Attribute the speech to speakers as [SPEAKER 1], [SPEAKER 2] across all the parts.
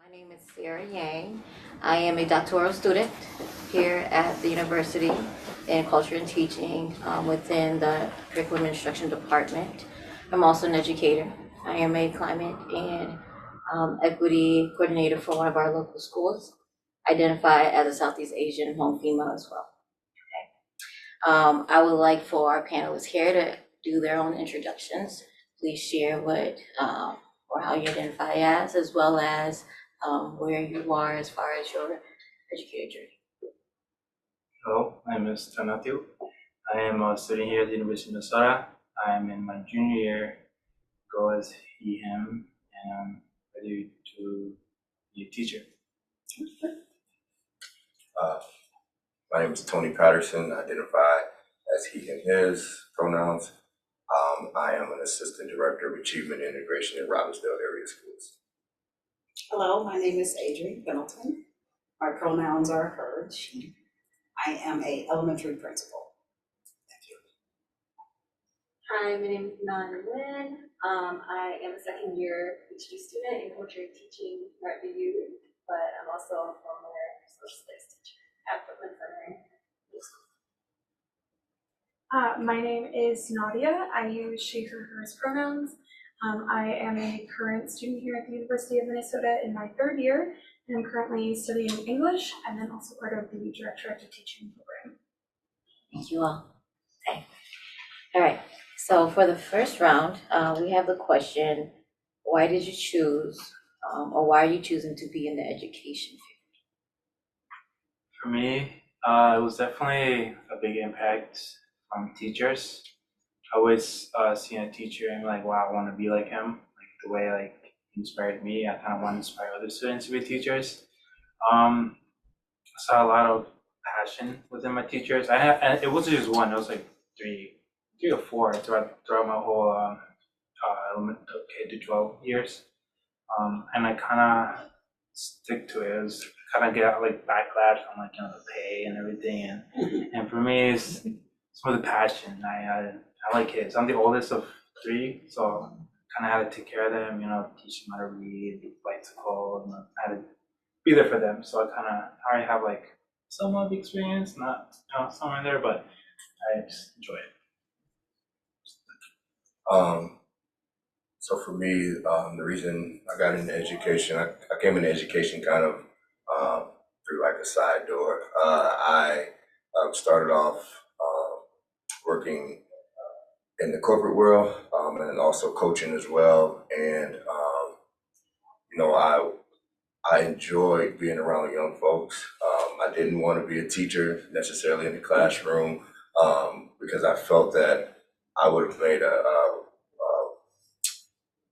[SPEAKER 1] My name is Syra Yang. I am a doctoral student here at the university in culture and teaching within the curriculum instruction department. I'm also an educator. I am a climate and equity coordinator for one of our local schools, identify as a Southeast Asian hmong female as well. Okay. I would like for our panelists here to do their own introductions. Please share what or how you identify as well as where you are as far as your educator journey.
[SPEAKER 2] Hello, my name is Tonatiuh. I am studying here at the University of Syra. I am in my junior year, go as he, him, and I'm ready to be a teacher.
[SPEAKER 3] My name is Tony Patterson. I identify as he and his pronouns. I am an assistant director of achievement and integration in Robbinsdale area schools.
[SPEAKER 4] Hello, my name is Adrian Pendelton. My pronouns are her, she. I am an elementary principal. Thank you.
[SPEAKER 5] Hi, my name is Nguyen. I am a second year Ph.D. student in culture and teaching here at BU, but I'm also a former social studies teacher at Brooklyn Primary School.
[SPEAKER 6] My name is Nadia. I use she, her, hers pronouns. I am a current student here at the University of Minnesota in my third year, and I'm currently studying English and then also part of the DirecTrack teaching program.
[SPEAKER 1] Thank you all. Okay. All right. So for the first round, we have the question, why did you choose or why are you choosing to be in the education field?
[SPEAKER 2] For me, it was definitely a big impact from teachers. I always seeing a teacher and like, wow, I want to be like him. Like the way like he inspired me, I kind of want to inspire other students to be teachers. I saw a lot of passion within my teachers. And it wasn't just one. It was like three or four throughout my whole K to 12 years. And I kind of stick to it. It was kind of get like backlash on like the pay and everything. And for me, it's some of the passion. I like kids. I'm the oldest of three, so kind of had to take care of them, teach them how to read, bicycle, I had to be there for them. So I kind of already have like some of the experience, not somewhere in there, but I just enjoy it.
[SPEAKER 3] So for me, the reason I got into education, I came into education kind of through like a side door. I started off working in the corporate world and also coaching as well. And, I enjoyed being around young folks. I didn't want to be a teacher necessarily in the classroom because I felt that I would have made a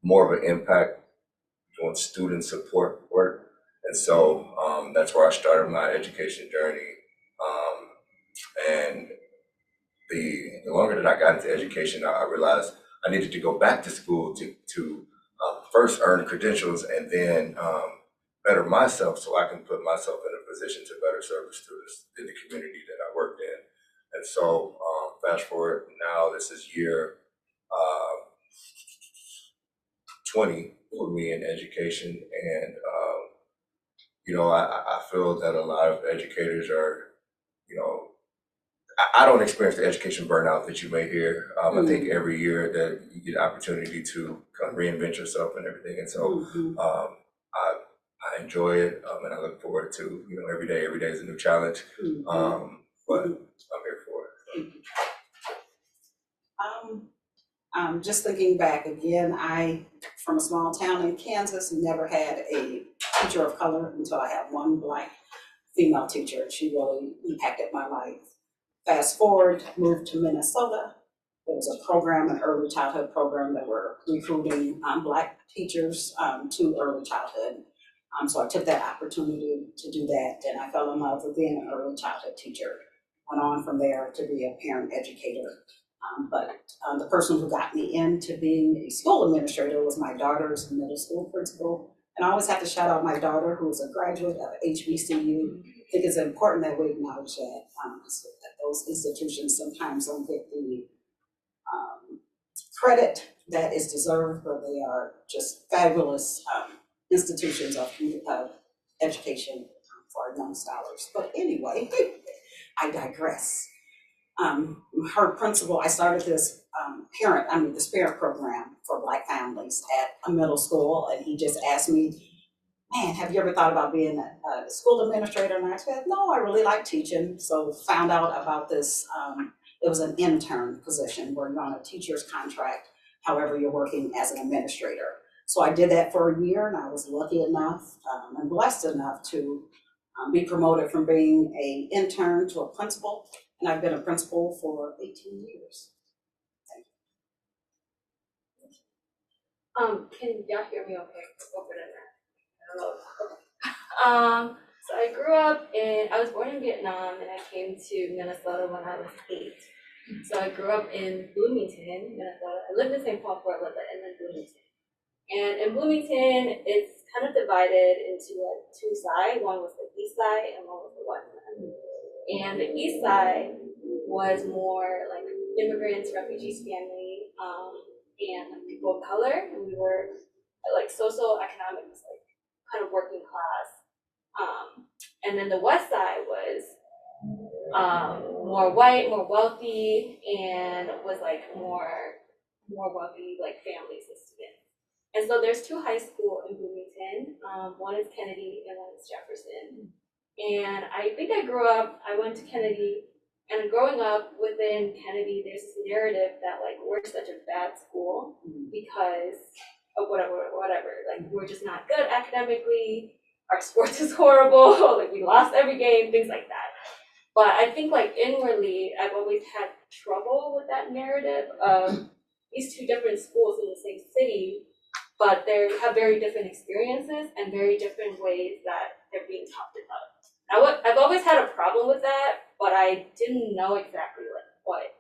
[SPEAKER 3] more of an impact doing student support work. And so that's where I started my education journey. And the longer that I got into education, I realized I needed to go back to school to first earn credentials and then better myself so I can put myself in a position to better serve the students in the community that I worked in. And so fast forward now, this is year 20 for me in education. And, I feel that a lot of educators are, I don't experience the education burnout that you may hear. I think every year that you get opportunity to kind of reinvent yourself and everything. And so I enjoy it and I look forward to, every day is a new challenge. But I'm here for it.
[SPEAKER 4] Just thinking back again, I, from a small town in Kansas, never had a teacher of color until I had one Black female teacher. She really impacted my life. Fast forward, moved to Minnesota. There was a program, an early childhood program that were recruiting Black teachers to early childhood. So I took that opportunity to do that, and I fell in love with being an early childhood teacher. Went on from there to be a parent educator. But the person who got me into being a school administrator was my daughter's middle school principal. And I always have to shout out my daughter, who is a graduate of HBCU. I think it's important that we acknowledge that, that those institutions sometimes don't get the credit that is deserved, but they are just fabulous institutions of education for young scholars. But anyway, I digress. Her principal, I started this this parent program for Black families at a middle school, and he just asked me, man, have you ever thought about being a school administrator? And I said, no, I really like teaching. So found out about this, it was an intern position where you're on a teacher's contract, however you're working as an administrator. So I did that for a year, and I was lucky enough and blessed enough to be promoted from being an intern to a principal. And I've been a principal for 18 years.
[SPEAKER 5] Can y'all hear me okay? Over there. I don't know. Okay. So I was born in Vietnam, and I came to Minnesota when I was 8. So I grew up in Bloomington, Minnesota. I lived in St. Paul for a little bit, and then Bloomington. And in Bloomington, it's kind of divided into like 2 sides. One was the east side, and one was the west side. And the east side was more like immigrants, refugees, family, and like people of color. And we were like socioeconomic, like kind of working class. And then the west side was more white, more wealthy, and was like more wealthy like families and students. And so there's 2 high schools in Bloomington. One is Kennedy and one is Jefferson. And I think I went to Kennedy, and growing up within Kennedy, there's this narrative that like we're such a bad school because of whatever, like we're just not good academically, our sports is horrible, like we lost every game, things like that. But I think like inwardly, I've always had trouble with that narrative of these 2 different schools in the same city, but they have very different experiences and very different ways that they're being talked about. I've always had a problem with that, but I didn't know exactly like what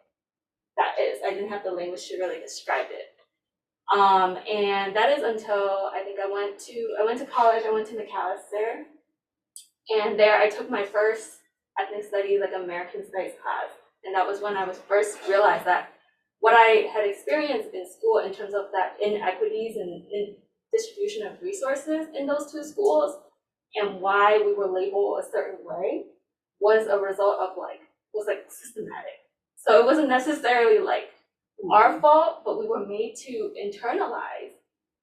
[SPEAKER 5] that is. I didn't have the language to really describe it. And that is until I think I went to college. I went to McAllister, and there I took my first ethnic studies, like American studies class, and that was when I was first realized that what I had experienced in school in terms of that inequities and in distribution of resources in those 2 schools, and why we were labeled a certain way was a result of was systematic. So it wasn't necessarily like our fault, but we were made to internalize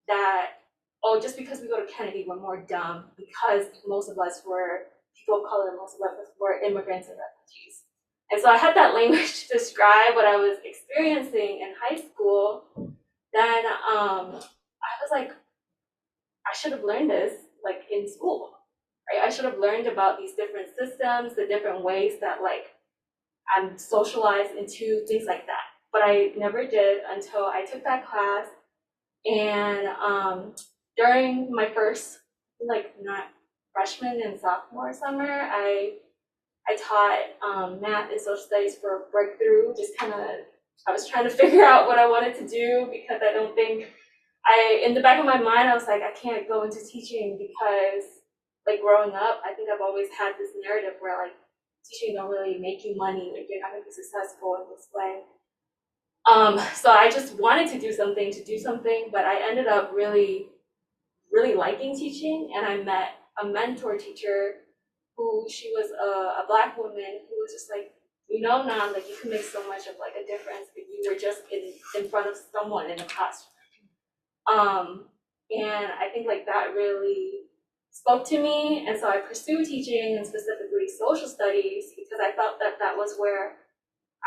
[SPEAKER 5] that, oh, just because we go to Kennedy, we're more dumb because most of us were people of color, most of us were immigrants and refugees. And so I had that language to describe what I was experiencing in high school. Then I was like, I should have learned this like in school. Right? I should have learned about these different systems, the different ways that like I'm socialized into, things like that. But I never did until I took that class. And during my first not freshman and sophomore summer, I taught math and social studies for breakthrough. I was trying to figure out what I wanted to do because I don't think in the back of my mind, I was like, I can't go into teaching because like growing up, I think I've always had this narrative where like teaching don't really make you money, like you're not gonna be successful in this way. So I just wanted to do something, but I ended up really, really liking teaching, and I met a mentor teacher who she was a Black woman who was just like, Ngan, like you can make so much of like a difference if you were just in front of someone in a classroom. And I think like that really spoke to me, and so I pursued teaching and specifically social studies because I felt that that was where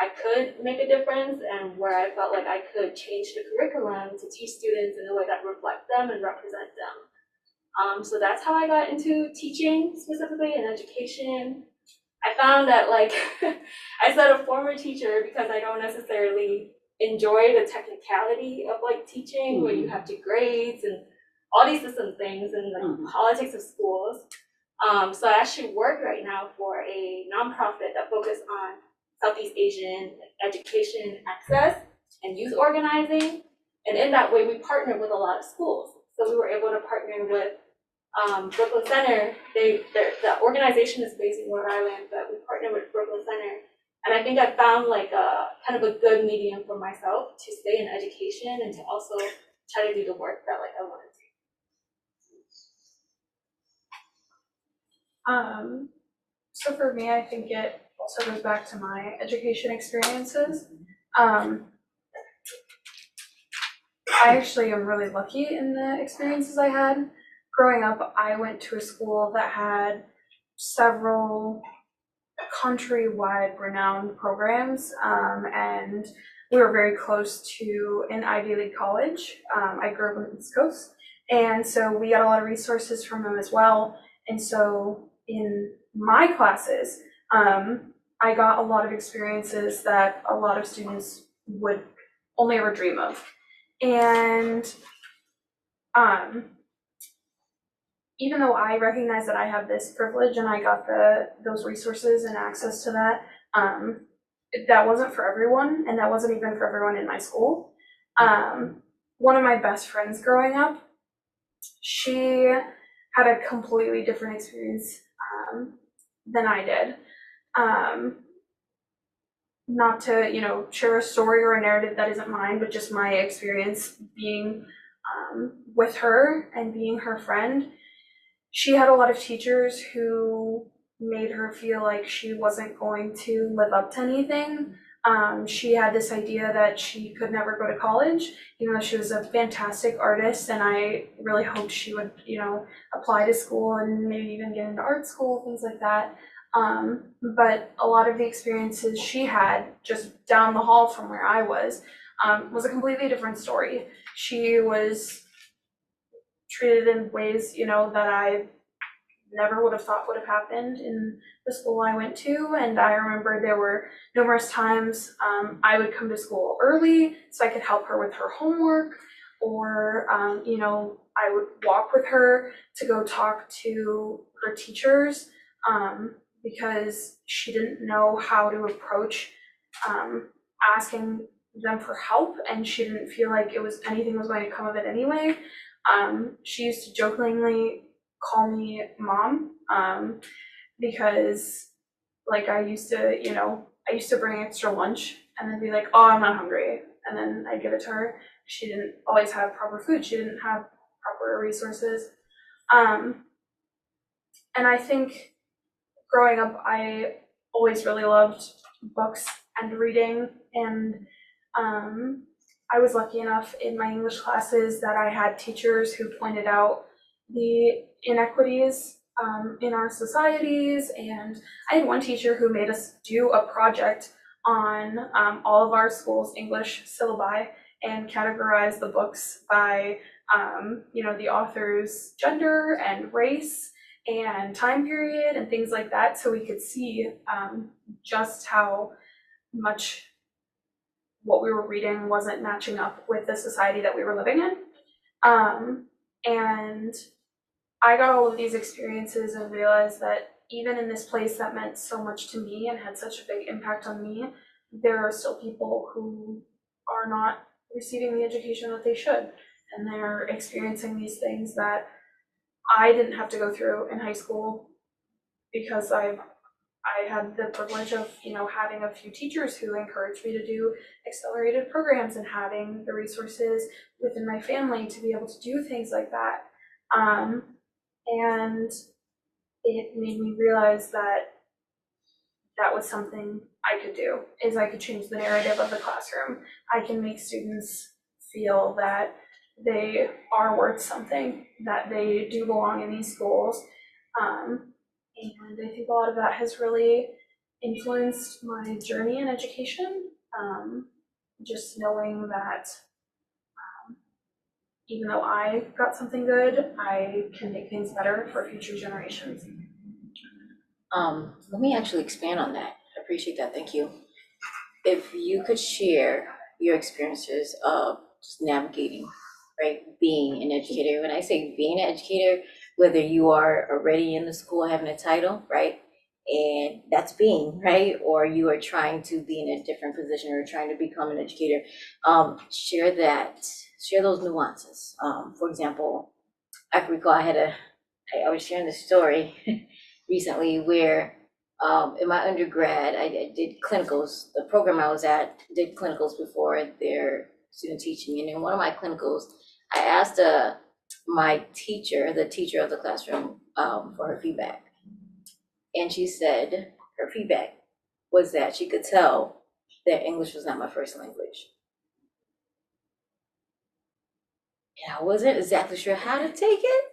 [SPEAKER 5] I could make a difference and where I felt like I could change the curriculum to teach students in a way that reflect them and represent them. So that's how I got into teaching, specifically in education. I found that like, I said a former teacher because I don't necessarily enjoy the technicality of like teaching where you have to grades and all these system things and the politics of schools. So I actually work right now for a nonprofit that focuses on Southeast Asian education access and youth organizing. And in that way, we partner with a lot of schools. So we were able to partner with Brooklyn Center. The organization is based in Rhode Island, but we partner with Brooklyn Center. And I think I found like a kind of a good medium for myself to stay in education and to also try to do the work that like I wanted
[SPEAKER 6] So for me, I think it also goes back to my education experiences. I actually am really lucky in the experiences I had. Growing up, I went to a school that had several countrywide renowned programs, and we were very close to an Ivy League college. I grew up on the East Coast, and so we got a lot of resources from them as well. And so in my classes, I got a lot of experiences that a lot of students would only ever dream of. And even though I recognize that I have this privilege and I got those resources and access to that, that wasn't for everyone, and that wasn't even for everyone in my school. One of my best friends growing up, she had a completely different experience than I did. Not to, share a story or a narrative that isn't mine, but just my experience being with her and being her friend. She had a lot of teachers who made her feel like she wasn't going to live up to anything. She had this idea that she could never go to college, even though she was a fantastic artist, and I really hoped she would, apply to school and maybe even get into art school, things like that. But a lot of the experiences she had just down the hall from where I was a completely different story. She was treated in ways, that I never would have thought would have happened in the school I went to. And I remember there were numerous times I would come to school early so I could help her with her homework, or, I would walk with her to go talk to her teachers because she didn't know how to approach asking them for help, and she didn't feel like anything was going to come of it anyway. She used to jokingly call me mom because I used to bring extra lunch and then be like, oh, I'm not hungry, and then I'd give it to her. She didn't always have proper food. She didn't have proper resources. And I think growing up, I always really loved books and reading, and I was lucky enough in my English classes that I had teachers who pointed out the inequities in our societies, and I had one teacher who made us do a project on all of our school's English syllabi and categorize the books by the author's gender and race and time period and things like that, so we could see just how much what we were reading wasn't matching up with the society that we were living in. And I got all of these experiences and realized that even in this place that meant so much to me and had such a big impact on me, there are still people who are not receiving the education that they should, and they're experiencing these things that I didn't have to go through in high school because I had the privilege of, having a few teachers who encouraged me to do accelerated programs and having the resources within my family to be able to do things like that. And it made me realize that was something I could do, is I could change the narrative of the classroom. I can make students feel that they are worth something, that they do belong in these schools. And I think a lot of that has really influenced my journey in education. Just knowing that even though I got something good, I can make things better for future generations.
[SPEAKER 1] Let me actually expand on that. I appreciate that, thank you. If you could share your experiences of just navigating, right, being an educator. When I say being an educator, whether you are already in the school having a title, right, and that's being, right, or you are trying to be in a different position or trying to become an educator, share those nuances. For example, I recall I was sharing this story recently where in my undergrad, I did clinicals. The program I was at did clinicals before their student teaching. And in one of my clinicals, I asked my teacher, the teacher of the classroom, for her feedback. And she said her feedback was that she could tell that English was not my first language. And I wasn't exactly sure how to take it,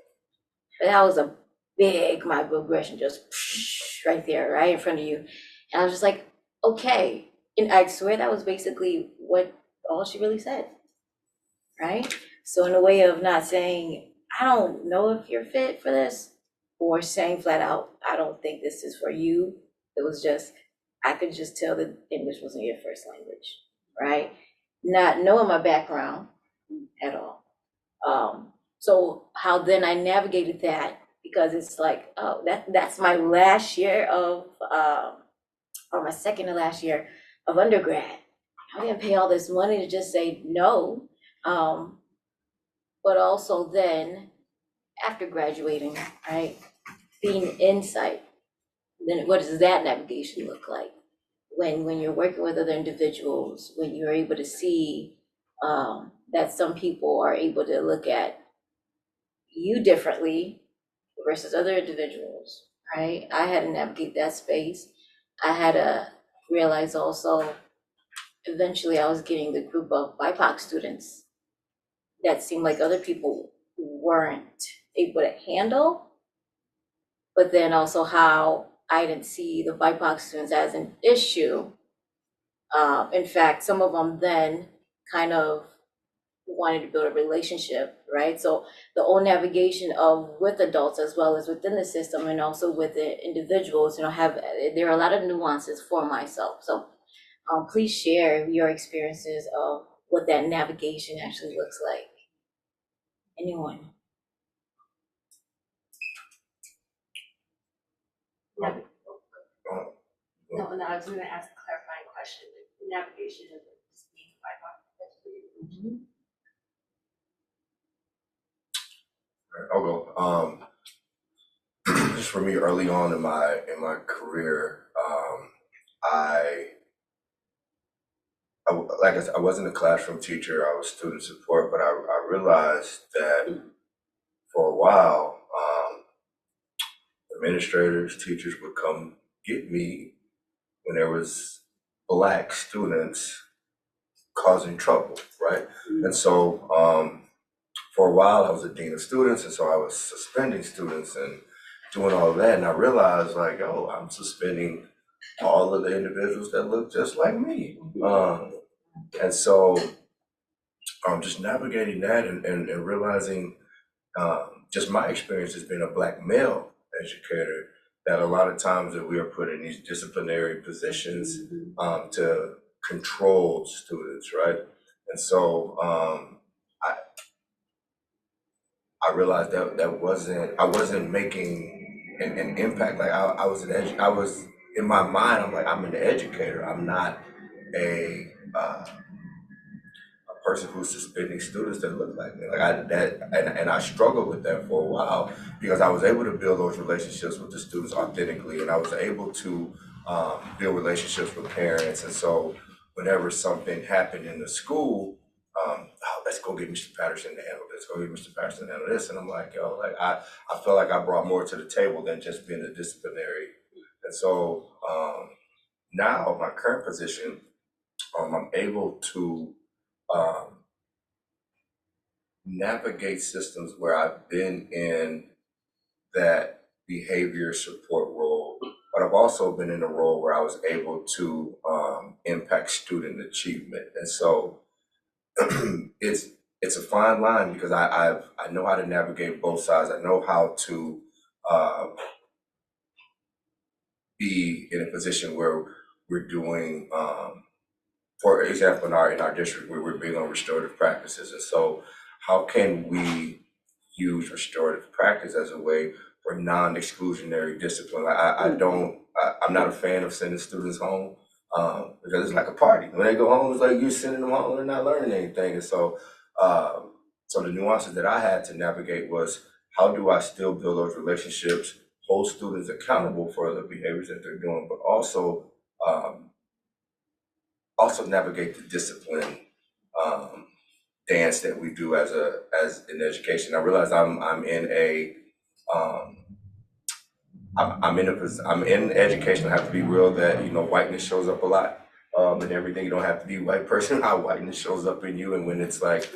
[SPEAKER 1] but that was a big microaggression just right there, right in front of you. And I was just like, okay. And I swear that was basically all she really said, right? So in a way of not saying, I don't know if you're fit for this, or saying flat out, I don't think this is for you. It was just, I could just tell that English wasn't your first language, right? Not knowing my background at all. So how then I navigated that, because it's like, oh, that's my last year of, or my second to last year of undergrad. I didn't pay all this money to just say no. But also then after graduating, right, being insight, then what does that navigation look like? When you're working with other individuals, when you're able to see that some people are able to look at you differently versus other individuals, right? I had to navigate that space. I had to realize also, eventually I was getting the group of BIPOC students that seemed like other people weren't able to handle, but then also how I didn't see the BIPOC students as an issue. In fact, some of them then kind of wanted to build a relationship, right? So the whole navigation of with adults as well as within the system and also with the individuals, there are a lot of nuances for myself. So please share your experiences of what that navigation actually looks like. Anyone?
[SPEAKER 5] No, I was gonna ask a clarifying question, the navigation of just being BIPOC.
[SPEAKER 3] I'll go. Just for me, early on in my career, like I said, I wasn't a classroom teacher. I was student support, but I realized that for a while, administrators, teachers would come get me when there was Black students causing trouble, right? And so for a while, I was a dean of students, and so I was suspending students and doing all of that. And I realized, like, oh, I'm suspending all of the individuals that look just like me. And so just navigating that and realizing just my experience as being a Black male educator, that a lot of times that we are put in these disciplinary positions to control students, right? And so I realized that I wasn't making an impact. Like I was in my mind, I'm like, I'm an educator. I'm not a person who's suspending students that look like me. Like I struggled with that for a while, because I was able to build those relationships with the students authentically, and I was able to build relationships with parents. And so whenever something happened in the school, oh, let's go get Mr. Patterson to handle this. Go get Mr. Patterson to handle this. And I'm like, yo, like I felt like I brought more to the table than just being a disciplinary. And so now my current position, I'm able to navigate systems where I've been in that behavior support role, but I've also been in a role where I was able to impact student achievement. And so it's a fine line, because I know how to navigate both sides. I know how to be in a position where we're doing, for example, in our district, where we're big on restorative practices. And so how can we use restorative practice as a way for non-exclusionary discipline? I'm not a fan of sending students home because it's like a party. When they go home, it's like you're sending them home, they're not learning anything. And so, so the nuances that I had to navigate was, how do I still build those relationships, hold students accountable for the behaviors that they're doing, but also navigate the discipline dance that we do as in education. I realize I'm in a I'm in education. I have to be real that, you know, whiteness shows up a lot. And everything, you don't have to be a white person, how whiteness shows up in you. And when it's like,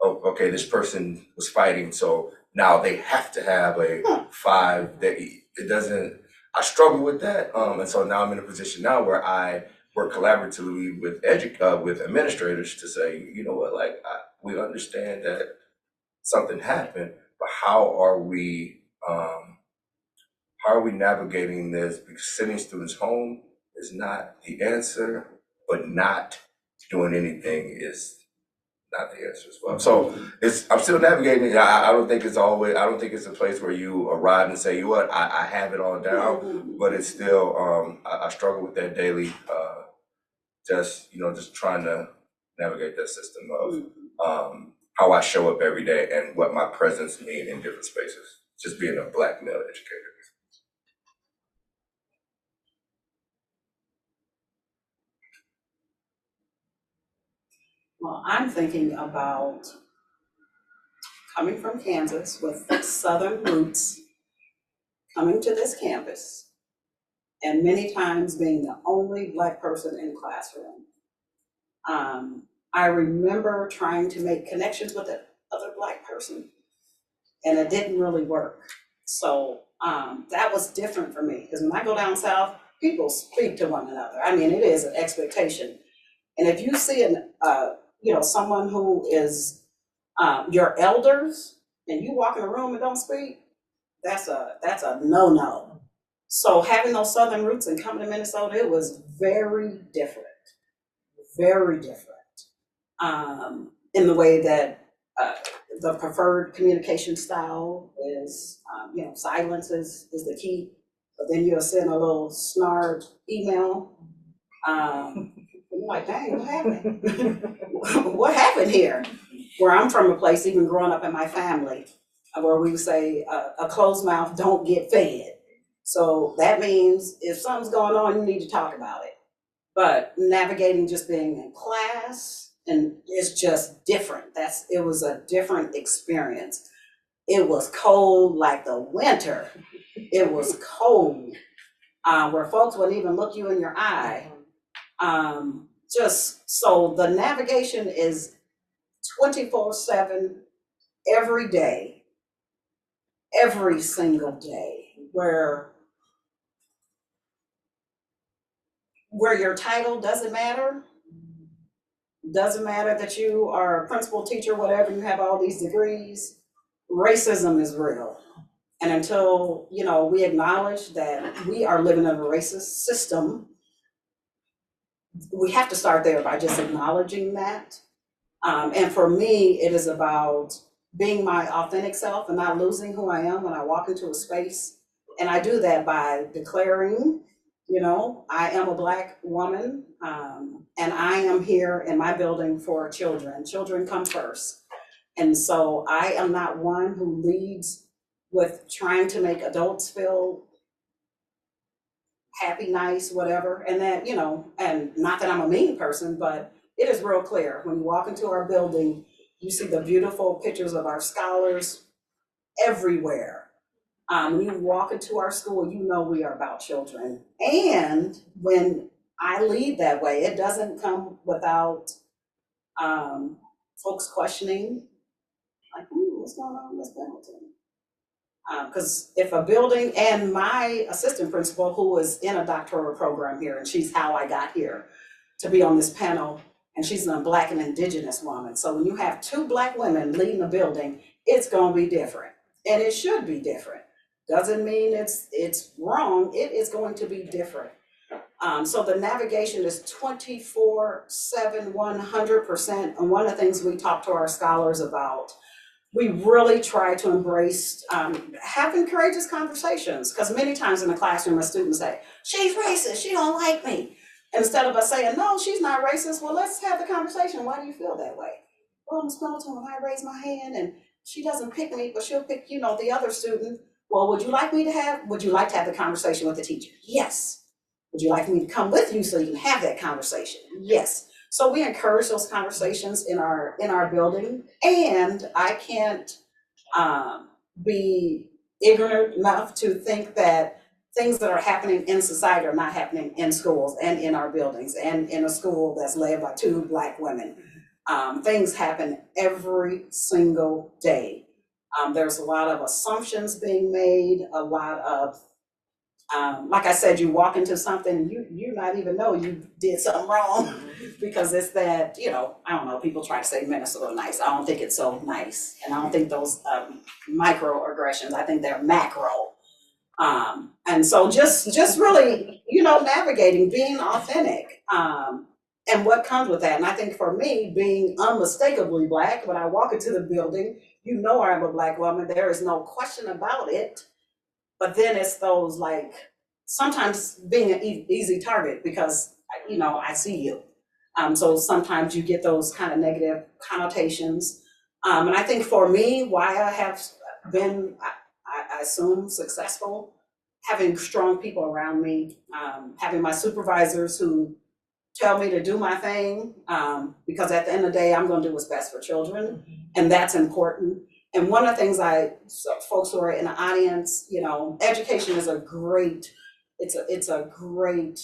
[SPEAKER 3] oh, okay, this person was fighting, so now they have to have a 5, that it doesn't, I struggle with that. And so now I'm in a position now where I work collaboratively with with administrators to say, you know what, like, we understand that something happened, but how are we navigating this? Because sending students home is not the answer, but not doing anything is not the answer as well. So I'm still navigating it. I don't think it's a place where you arrive and say, you know what, I have it all down, but it's still, I struggle with that daily, just trying to navigate that system of how I show up every day and what my presence means in different spaces, just being a Black male educator.
[SPEAKER 4] Well, I'm thinking about coming from Kansas with Southern roots, coming to this campus, and many times being the only Black person in the classroom. I remember trying to make connections with another Black person, and it didn't really work. So that was different for me, because when I go down south, people speak to one another. I mean, it is an expectation. And if you see someone who is your elders, and you walk in a room and don't speak, that's a no-no. So having those Southern roots and coming to Minnesota, it was very different, very different. In the way that the preferred communication style is, silence is the key. But then you'll send a little snark email. You're like, dang, what happened? What happened here? Where I'm from, a place, even growing up in my family, where we would say, a closed mouth don't get fed. So that means if something's going on, you need to talk about it. But navigating just being in class, and it's just different. It was a different experience. It was cold like the winter. It was cold, where folks wouldn't even look you in your eye. Just so the navigation is 24/7, every day, every single day, where your title doesn't matter. Doesn't matter that you are a principal, teacher, whatever, you have all these degrees. Racism is real. And until, we acknowledge that we are living in a racist system, we have to start there by just acknowledging that. And for me, it is about being my authentic self and not losing who I am when I walk into a space. And I do that by declaring, I am a Black woman, and I am here in my building for children. Children come first. And so I am not one who leads with trying to make adults feel happy, nice, whatever. And that, and not that I'm a mean person, but it is real clear. When you walk into our building, you see the beautiful pictures of our scholars everywhere. When you walk into our school, we are about children. And when I lead that way, it doesn't come without folks questioning, like, what's going on in this Pendelton? Because if a building, and my assistant principal, who is in a doctoral program here, and she's how I got here to be on this panel, and she's a Black and Indigenous woman. So when you have 2 Black women leading a building, it's gonna be different, and it should be different. Doesn't mean it's wrong, it is going to be different. So the navigation is 24/7, 100%. And one of the things we talk to our scholars about, we really try to embrace having courageous conversations, because many times in the classroom, a student say, she's racist, she don't like me. Instead of us saying, no, she's not racist, well, let's have the conversation. Why do you feel that way? Well, Ms. Pendelton, when I raise my hand and she doesn't pick me, but she'll pick, the other student. Well, would you like to have the conversation with the teacher? Yes. Would you like me to come with you so you can have that conversation? Yes. So we encourage those conversations in our building, and I can't be ignorant enough to think that things that are happening in society are not happening in schools and in our buildings and in a school that's led by 2 Black women. Things happen every single day. There's a lot of assumptions being made, a lot of, like I said, you walk into something, you not even know you did something wrong because it's that, I don't know, people try to say Minnesota nice. I don't think it's so nice. And I don't think those microaggressions, I think they're macro. And so just really, navigating, being authentic, and what comes with that. And I think for me, being unmistakably Black, when I walk into the building, I'm a Black woman, there is no question about it. But then it's those, like, sometimes being an easy target because, I see you. So sometimes you get those kind of negative connotations. And I think for me, why I have been, I assume, successful, having strong people around me, having my supervisors who tell me to do my thing, because at the end of the day, I'm going to do what's best for children, and that's important. And one of the things folks who are in the audience, education is a great, it's a great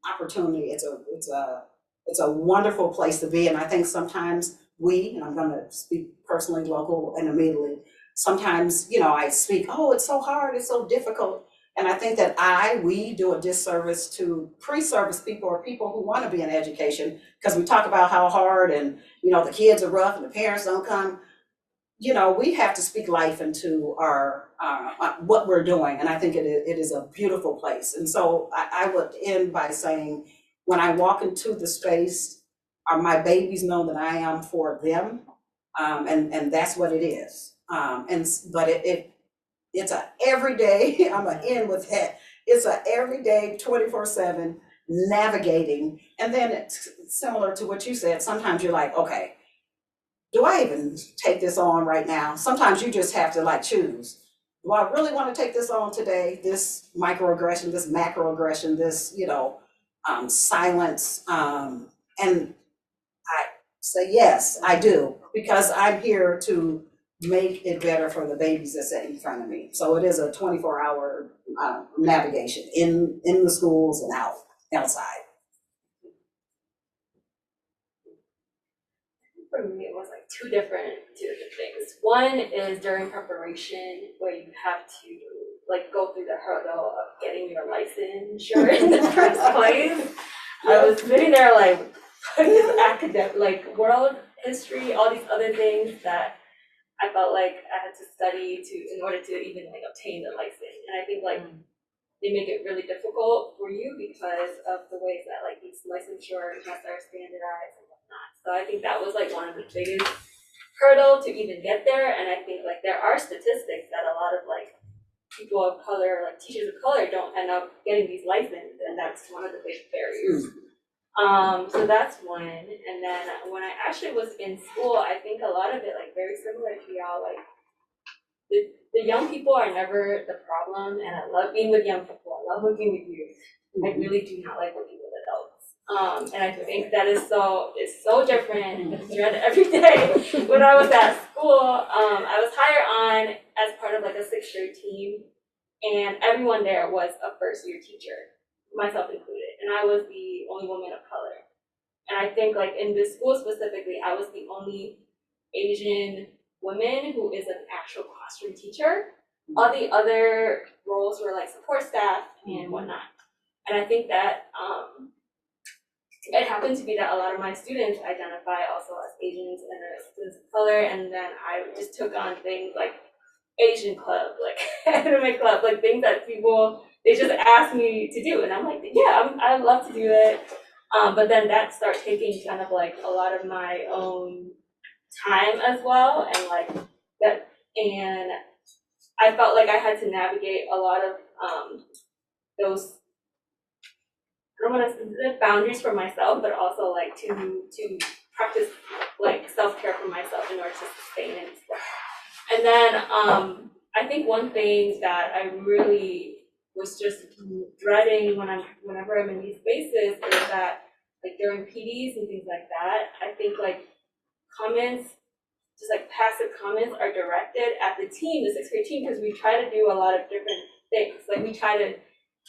[SPEAKER 4] opportunity. It's a wonderful place to be. And I think sometimes and I'm going to speak personally, local and immediately, sometimes, I speak, oh, it's so hard, it's so difficult. And I think that we do a disservice to pre-service people or people who want to be in education, because we talk about how hard and, the kids are rough and the parents don't come. We have to speak life into our what we're doing. And I think it is a beautiful place. And so I would end by saying, when I walk into the space, my babies know that I am for them. And that's what it is. But it's a everyday, I'm gonna end with that. It's a everyday 24/7 navigating. And then it's similar to what you said. Sometimes you're like, okay, do I even take this on right now? Sometimes you just have to choose. Do I really want to take this on today? This microaggression, this macroaggression, this, silence. And I say, yes, I do, because I'm here to make it better for the babies that's in front of me. So it is a 24-hour navigation in the schools and outside.
[SPEAKER 5] For me, it was two different things. One is during preparation, where you have to go through the hurdle of getting your licensure in the first place. I was sitting there this academic, world history, all these other things that I felt like I had to study in order to even obtain the license. And I think they make it really difficult for you because of the ways that these licensure tests are standardized and whatnot. So I think that was one of the biggest hurdle to even get there. And I think there are statistics that a lot of people of color, teachers of color, don't end up getting these licenses, and that's one of the big barriers. So that's one. And then when I actually was in school, I think a lot of it very similar to y'all, the young people are never the problem, and I love being with young people. I love working with youth. I really do not like working with adults. And I think that it's so different. It's read every day. When I was at school, I was hired on as part of a 6th grade team, and everyone there was a first-year teacher, myself included, and I was the only woman of color. And I think in this school specifically, I was the only Asian woman who is an actual classroom teacher. All the other roles were support staff and whatnot. And I think that it happened to be that a lot of my students identify also as Asians and as students of color, and then I just took on things like Asian club, anime club, things that people, they just asked me to do, and I'm yeah, I love to do it. But then that started taking kind of a lot of my own time as well, and that, and I felt I had to navigate a lot of those, I don't want to say boundaries for myself, but also to practice self-care for myself in order to sustain and stuff. And then I think one thing that I really was just dreading whenever I'm in these spaces is that during PDs and things like that, I think comments, just passive comments, are directed at the team, the 6th grade team, because we try to do a lot of different things. Like we try to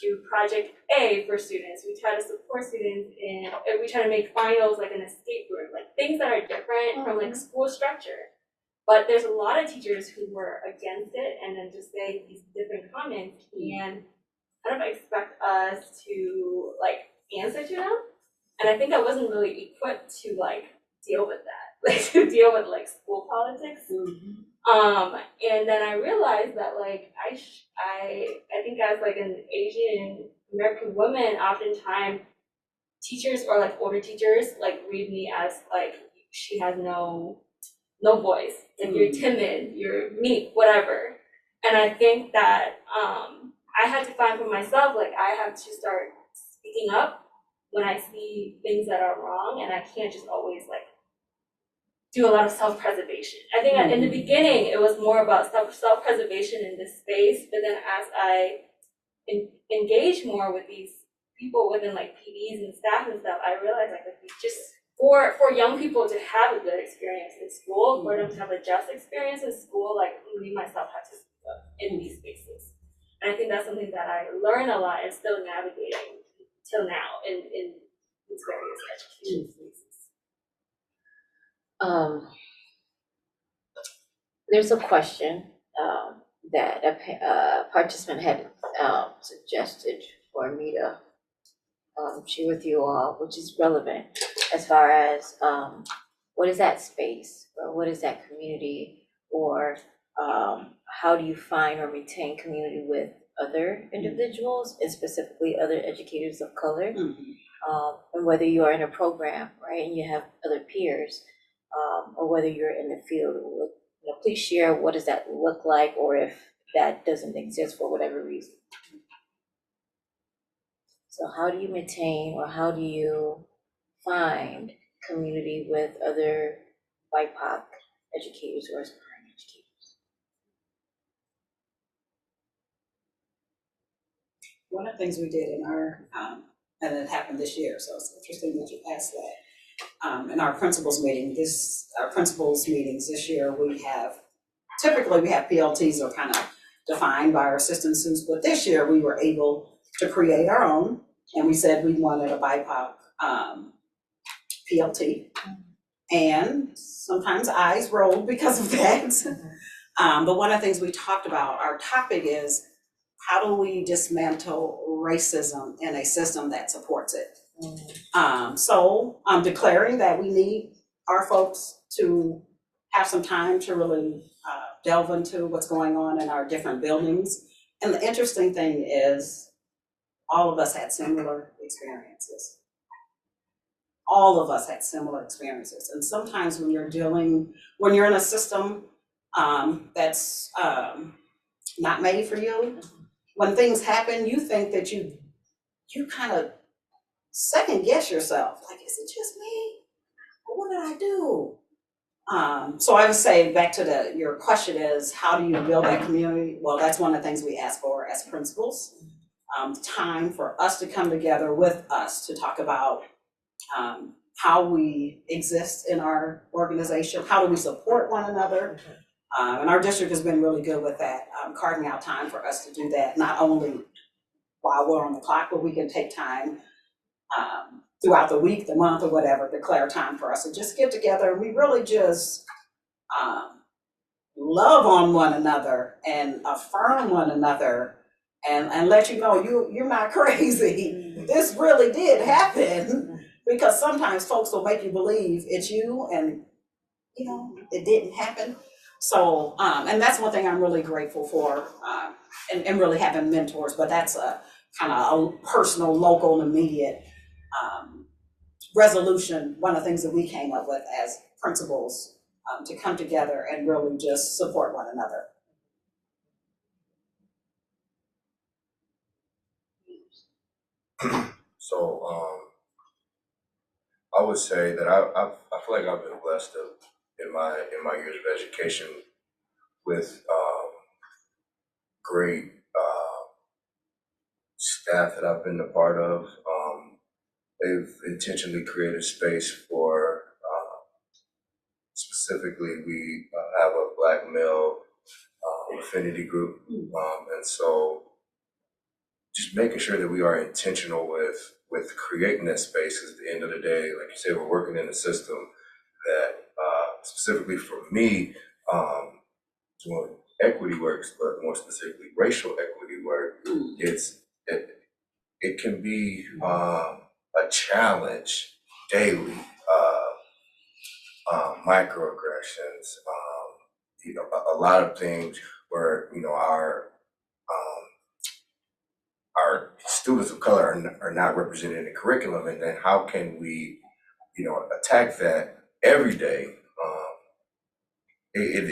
[SPEAKER 5] do project A for students. We try to support students in, we try to make finals like an escape room, like things that are different from like school structure. But there's a lot of teachers who were against it and then just say these different comments and kind of expect us to like answer to them. And I think I wasn't really equipped to like deal with that, like to deal with like school politics. And then I realized that like I think as like an Asian American woman, oftentimes teachers or like older teachers like read me as like she has no voice, like you're timid, you're meek, whatever. And I think that I had to find for myself, like I have to start speaking up when I see things that are wrong, and I can't just always like do a lot of self-preservation. I think in the beginning it was more about self-preservation in this space, but then as I engage more with these people within like PDs and staff and stuff, I realized like if we just for young people to have a good experience in school, for them to have a just experience in school, like me myself had to speak up in these spaces. And I think that's something that I learned a lot and still navigating till now in these various education spaces.
[SPEAKER 1] There's a question that a participant had suggested for me to share with you all, which is relevant as far as what is that space or what is that community, or how do you find or retain community with other individuals and specifically other educators of color, and whether you are in a program, right, and you have other peers, or whether you're in the field. Please share what does that look like, or if that doesn't exist for whatever reason. So how do you maintain or how do you find community with other BIPOC educators or aspiring educators?
[SPEAKER 4] One of the things we did in our, and it happened this year, so it's interesting that you asked that. In our principals meetings this year, typically we have PLTs are kind of defined by our assistant students, but this year we were able to create our own, and we said we wanted a BIPOC PLT, and sometimes eyes rolled because of that. But one of the things we talked about, our topic is, how do we dismantle racism in a system that supports it? So I'm declaring that we need our folks to have some time to really delve into what's going on in our different buildings. And the interesting thing is, all of us had similar experiences. All of us had similar experiences. And sometimes when you're in a system that's not made for you, when things happen, you think that you kind of second guess yourself. Like, is it just me? What did I do? So I would say back to your question is, how do you build that community? Well, that's one of the things we ask for as principals. Time for us to come together with us to talk about how we exist in our organization, how do we support one another. And our district has been really good with that, carving out time for us to do that, not only while we're on the clock, but we can take time throughout the week, the month, or whatever, declare time for us to just get together. And we really just love on one another and affirm one another and let you know you're not crazy. This really did happen, because sometimes folks will make you believe it's you and it didn't happen. So, and that's one thing I'm really grateful for, and really having mentors, but that's a kind of a personal, local, and immediate resolution. One of the things that we came up with as principals, to come together and really just support one another.
[SPEAKER 3] So I would say that I feel like I've been blessed in my years of education with great staff that I've been a part of. They've intentionally created space for, specifically, we have a Black male affinity group, and so just making sure that we are intentional with creating that space. Because at the end of the day, like you said, we're working in a system that specifically for me, doing equity works, but more specifically racial equity work, it can be a challenge daily. Microaggressions, a lot of things where our students of color are not represented in the curriculum, and then how can we attack that every day? It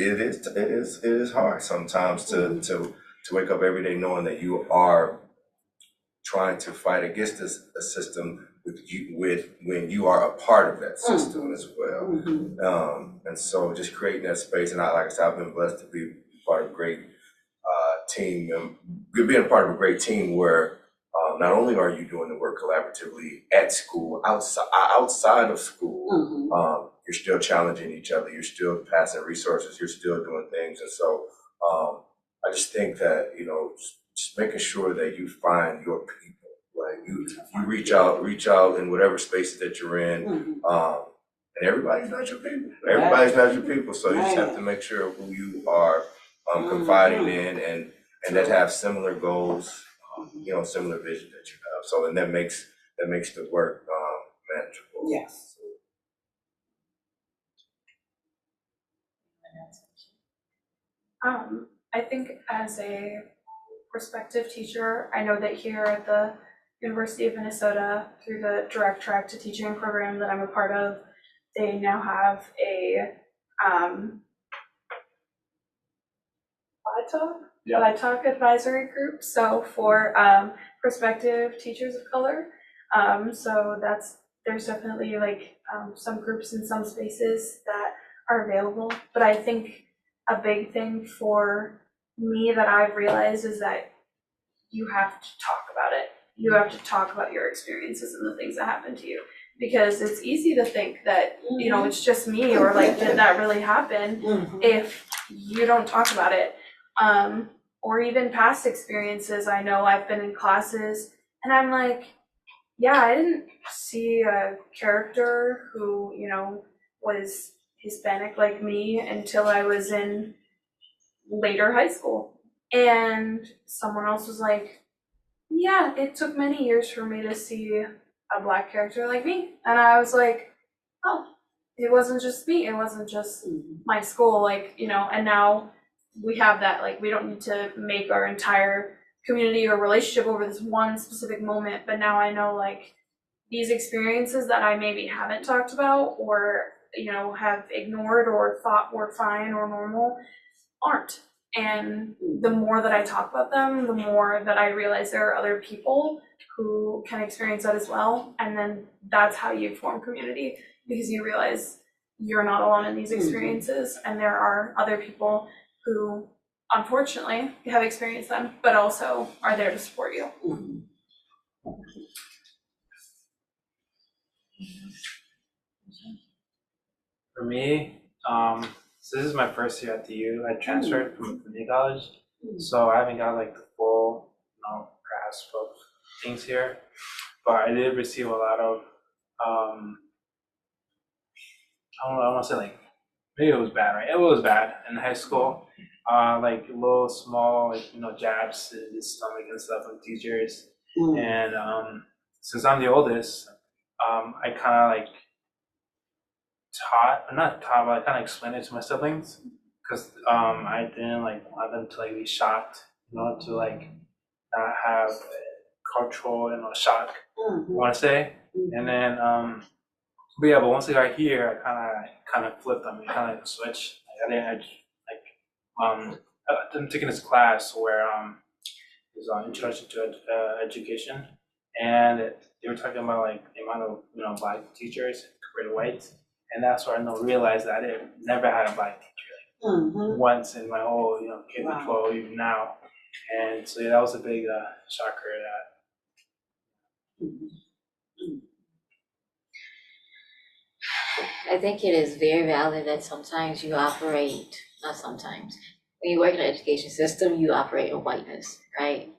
[SPEAKER 3] is hard sometimes to wake up every day knowing that you are trying to fight against a system when you are a part of that system as well. And so just creating that space, and like I said, I've been blessed to be part of a great team, being a part of a great team where not only are you doing the work collaboratively at school, outside of school, you're still challenging each other, you're still passing resources, you're still doing things. And so I just think that, just making sure that you find your people, like you reach out in whatever spaces that you're in, and everybody's not your people. Everybody's not your people. So you just have to make sure who you are confiding in and that have similar goals, similar vision that you have. So, and that makes the work manageable.
[SPEAKER 4] Yes.
[SPEAKER 6] I think as a prospective teacher, I know that here at the University of Minnesota, through the DirecTrack to Teaching program that I'm a part of, they now have a BIPOC advisory group. So for prospective teachers of color, so there's definitely some groups in some spaces that are available. But I think a big thing for me that I've realized is that you have to talk about it. You have to talk about your experiences and the things that happen to you, because it's easy to think that it's just me, or did that really happen, if you don't talk about it. Or even past experiences. I know I've been in classes and I'm like, yeah, I didn't see a character who was Hispanic like me until I was in later high school. And someone else was like, yeah, it took many years for me to see a Black character like me. And I was like, oh, it wasn't just me. It wasn't just my school, and now we have that, we don't need to make our entire community or relationship over this one specific moment. But now I know, these experiences that I maybe haven't talked about, or have ignored or thought were fine or normal, aren't. And the more that I talk about them, the more that I realize there are other people who can experience that as well. And then that's how you form community, because you realize you're not alone in these experiences, and there are other people who unfortunately have experienced them, but also are there to support you.
[SPEAKER 2] For me, so this is my first year at the U. I transferred from community college, so I haven't got the full grasp of things here. But I did receive a lot of I don't want to say maybe it was bad, right? It was bad in high school. Little small jabs in the stomach and stuff from teachers. And since I'm the oldest, I kind of not taught, but I kind of explained it to my siblings, because I didn't want them to be shocked, to not have cultural shock, I want to say. And then but yeah, but once I got here, I kind of flipped on me, kind of switched. I'm taking this class where it's on Introduction to Education, and they were talking about the amount of Black teachers compared to white, and that's where I realized that I never had a Black teacher once in my whole K through 12, even now. And so yeah, that was a big shocker.
[SPEAKER 1] I think it is very valid that sometimes you operate, not sometimes, when you work in the education system, you operate in whiteness, right?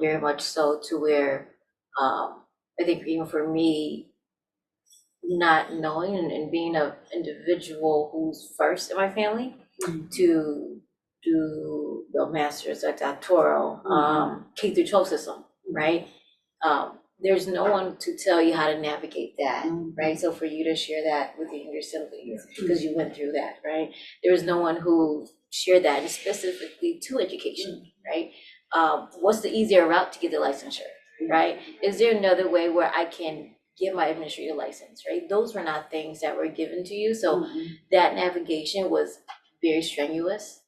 [SPEAKER 1] very much so to where, I think even for me, not knowing and being an individual who's first in my family to do the master's at doctoral, K through 12 system, right? There's no one to tell you how to navigate that, right? So for you to share that with your siblings, because you went through that, right? There was no one who shared that, and specifically to education, right? What's the easier route to get the licensure, right? Is there another way where I can get my administrative license, right? Those were not things that were given to you. So that navigation was very strenuous.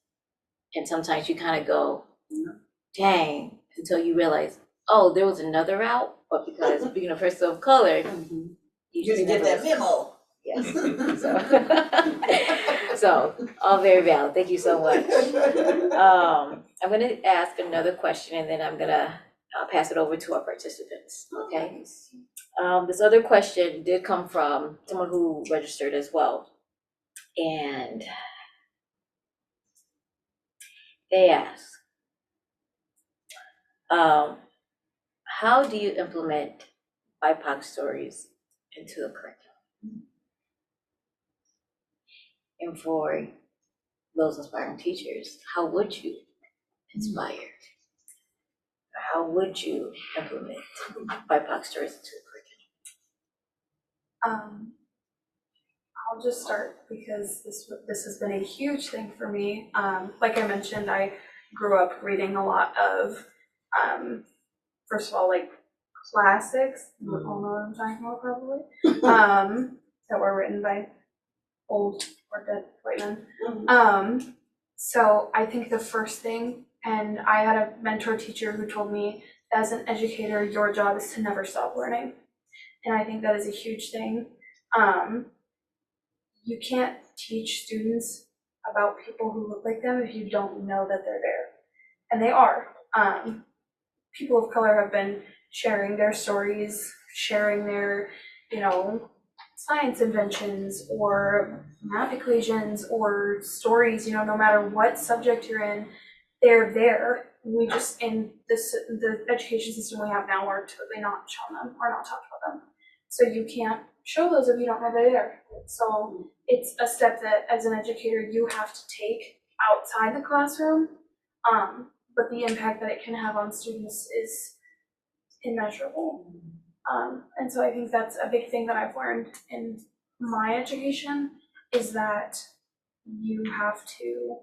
[SPEAKER 1] And sometimes you kind of go, dang, until you realize, oh, there was another route, but because being a person of color,
[SPEAKER 4] You didn't get that memo.
[SPEAKER 1] Yes. So all very valid. Thank you so much. I'm going to ask another question, and then I'm going to pass it over to our participants. Okay. This other question did come from someone who registered as well, and they ask, how do you implement BIPOC stories into the curriculum? And for those aspiring teachers, how would you inspire? How would you implement BIPOC stories into the curriculum?
[SPEAKER 6] I'll just start because this has been a huge thing for me. Like I mentioned, I grew up reading a lot of, first of all, like classics, you all know what I'm talking about probably, that were written by old or dead white men. So I think the first thing, and I had a mentor teacher who told me, as an educator, your job is to never stop learning. And I think that is a huge thing. You can't teach students about people who look like them if you don't know that they're there. And they are. People of color have been sharing their stories, sharing their, science inventions or math equations or stories, no matter what subject you're in, they're there. We just, in the education system we have now, we're totally not showing them or not talking about them. So you can't show those if you don't know they're there. So it's a step that as an educator you have to take outside the classroom, but the impact that it can have on students is immeasurable. And so I think that's a big thing that I've learned in my education, is that you have to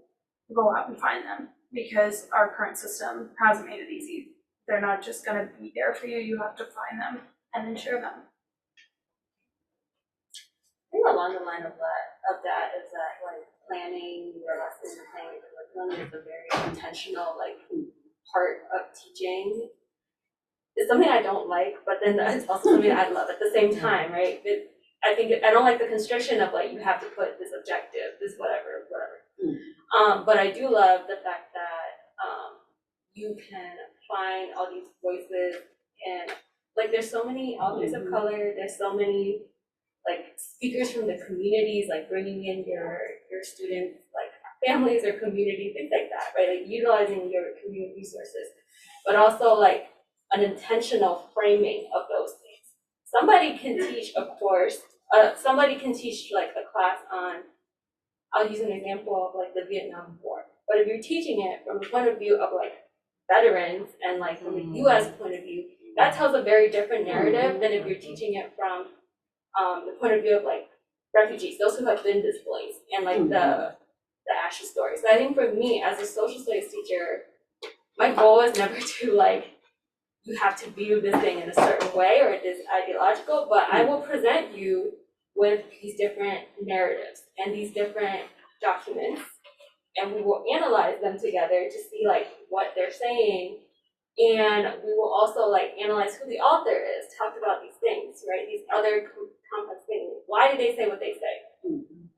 [SPEAKER 6] go out and find them, because our current system hasn't made it easy. They're not just going to be there for you. You have to find them and then share them.
[SPEAKER 5] I think along the line of that is that like planning your lessons and planning your curriculum is a very intentional part of teaching. It's something I don't like, but then it's also something I love at the same time, right? I think I don't like the constriction of you have to put this objective, this whatever. But I do love the fact that you can find all these voices, and there's so many authors of color, there's so many speakers from the communities, bringing in your students, families or communities, things like that, right? Utilizing your community resources, but also an intentional framing of those things. Somebody can teach a course, somebody can teach a class on, I'll use an example of the Vietnam War, but if you're teaching it from the point of view of veterans and from the US point of view, that tells a very different narrative than if you're teaching it from the point of view of refugees, those who have been displaced, and the ASHA story. So I think for me as a social studies teacher, my goal is never to you have to view this thing in a certain way or it is ideological, but I will present you with these different narratives and these different documents, and we will analyze them together to see what they're saying, and we will also analyze who the author is, talk about these things, right? These other complex things. Why did they say what they say?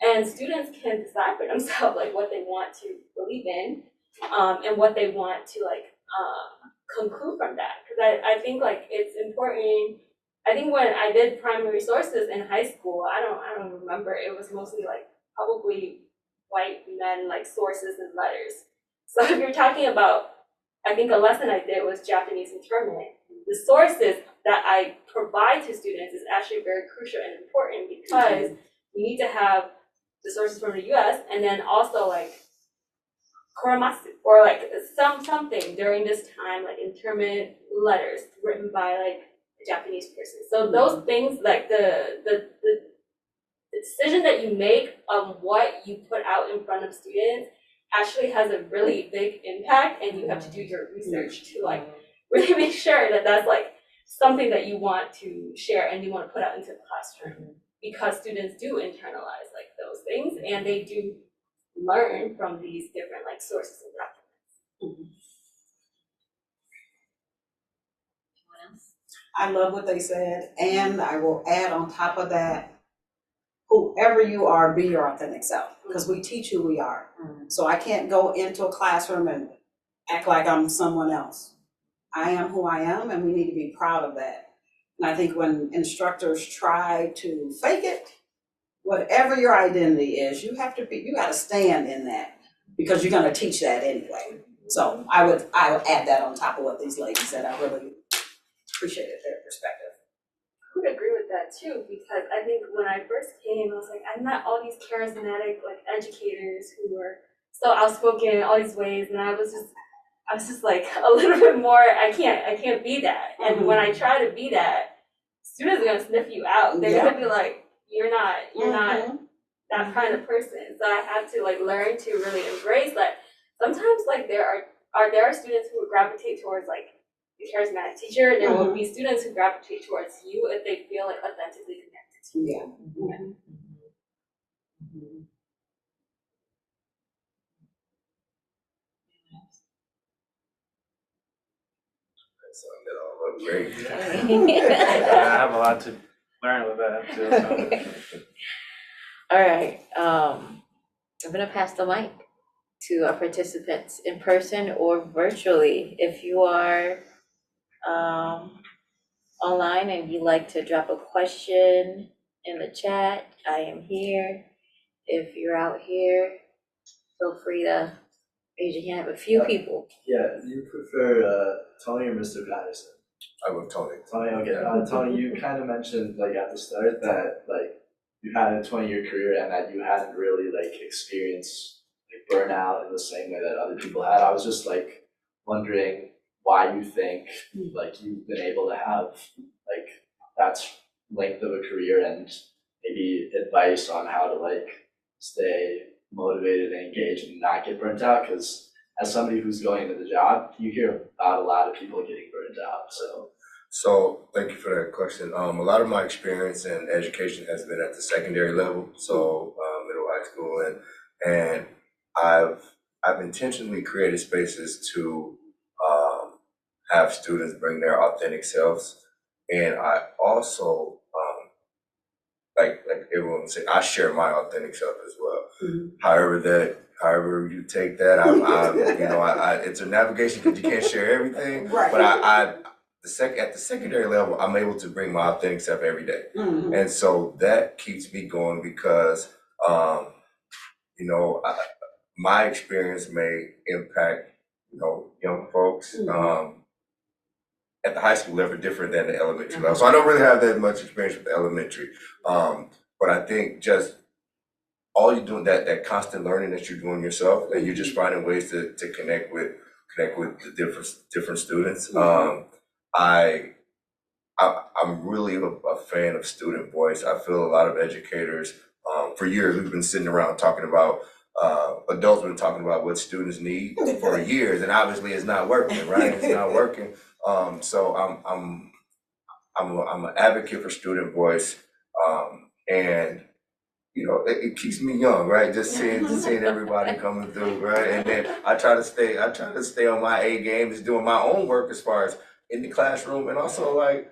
[SPEAKER 5] And students can decide for themselves what they want to believe in, and what they want to conclude from that. Because I think it's important. I think when I did primary sources in high school, I don't remember, it was mostly probably white men sources and letters. So if you're talking about I think a lesson I did was Japanese internment. The sources that I provide to students is actually very crucial and important because you need to have the sources from the US and then also like koromatsu or like something during this time, like internment letters written by like a Japanese person. So those things, like the decision that you make on what you put out in front of students actually has a really big impact, and you have to do your research to like really make sure that that's like something that you want to share and you want to put out into the classroom, because students do internalize like those things and they do learn from these different like sources and documents.
[SPEAKER 1] Anyone else?
[SPEAKER 4] I love what they said, and I will add on top of that, whoever you are, be your authentic self, because we teach who we are. So I can't go into a classroom and act like I'm someone else. I am who I am, and we need to be proud of that. And I think when instructors try to fake it, whatever your identity is, you gotta stand in that, because you're gonna teach that anyway. So I would add that on top of what these ladies said. I really appreciated their perspective.
[SPEAKER 5] I would agree with that too, because I think when I first came, I was like, I met all these charismatic like educators who were so outspoken in all these ways, and I was just like a little bit more, I can't be that. And when I try to be that, students are gonna sniff you out. They're gonna be like, you're not that kind of person. So I had to like learn to really embrace that. Sometimes like there are students who would gravitate towards like the charismatic teacher, and there will be students who gravitate towards you if they feel like authentically connected to you.
[SPEAKER 3] That all look great.
[SPEAKER 2] Yeah, I have a lot to learn with that too. So.
[SPEAKER 1] All right, I'm gonna pass the mic to our participants in person or virtually. If you are online and you'd like to drop a question in the chat, I am here. If you're out here, feel free to raise your hand. A few people.
[SPEAKER 7] Yeah, do you prefer Tony or Mr. Patterson?
[SPEAKER 3] I love Tony.
[SPEAKER 7] Tony, okay. Tony, you kind of mentioned like at the start that like you had a 20-year career and that you hadn't really like experienced like burnout in the same way that other people had. I was just like wondering why you think like you've been able to have like that length of a career, and maybe advice on how to like stay motivated and engaged and not get burnt out, because as somebody who's going into the job, you hear about a lot of people getting burnt out.
[SPEAKER 3] So thank you for that question. A lot of my experience in education has been at the secondary level, so middle high school, and I've intentionally created spaces to have students bring their authentic selves, and I also like everyone would say, I share my authentic self as well. However you take that, it's a navigation because you can't share everything.
[SPEAKER 4] Right.
[SPEAKER 3] But at the secondary level, I'm able to bring my authentic self every day, and so that keeps me going because my experience may impact young folks. At the high school level, different than the elementary level. So I don't really have that much experience with the elementary. But I think just all you're doing, that constant learning that you're doing yourself, that you're just finding ways to connect with the different students. I'm really a fan of student voice. I feel a lot of educators, for years we've been sitting around talking about, adults have been talking about what students need for years, and obviously it's not working, right? It's not working. So I'm an advocate for student voice, and it keeps me young, right? Just seeing everybody coming through, right? And then I try to stay on my A game, just doing my own work as far as in the classroom, and also like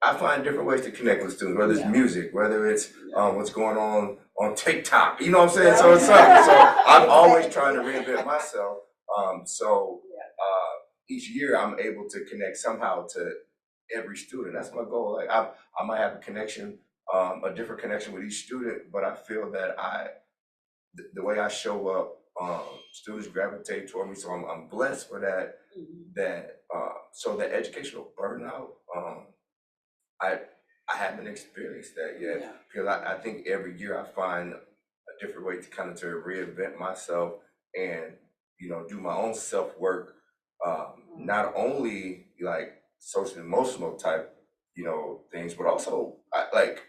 [SPEAKER 3] I find different ways to connect with students, whether it's music, whether it's what's going on TikTok, you know what I'm saying? So it's something. So I'm always trying to reinvent myself. Each year I'm able to connect somehow to every student. That's my goal. Like I might have a connection, a different connection with each student, but I feel that the way I show up students gravitate toward me, so I'm blessed for that. So that educational burnout, I haven't experienced that yet,
[SPEAKER 4] Yeah.
[SPEAKER 3] because I think every year I find a different way to kind of to reinvent myself and, you know, do my own self-work, not only like social emotional type, you know, things, but also like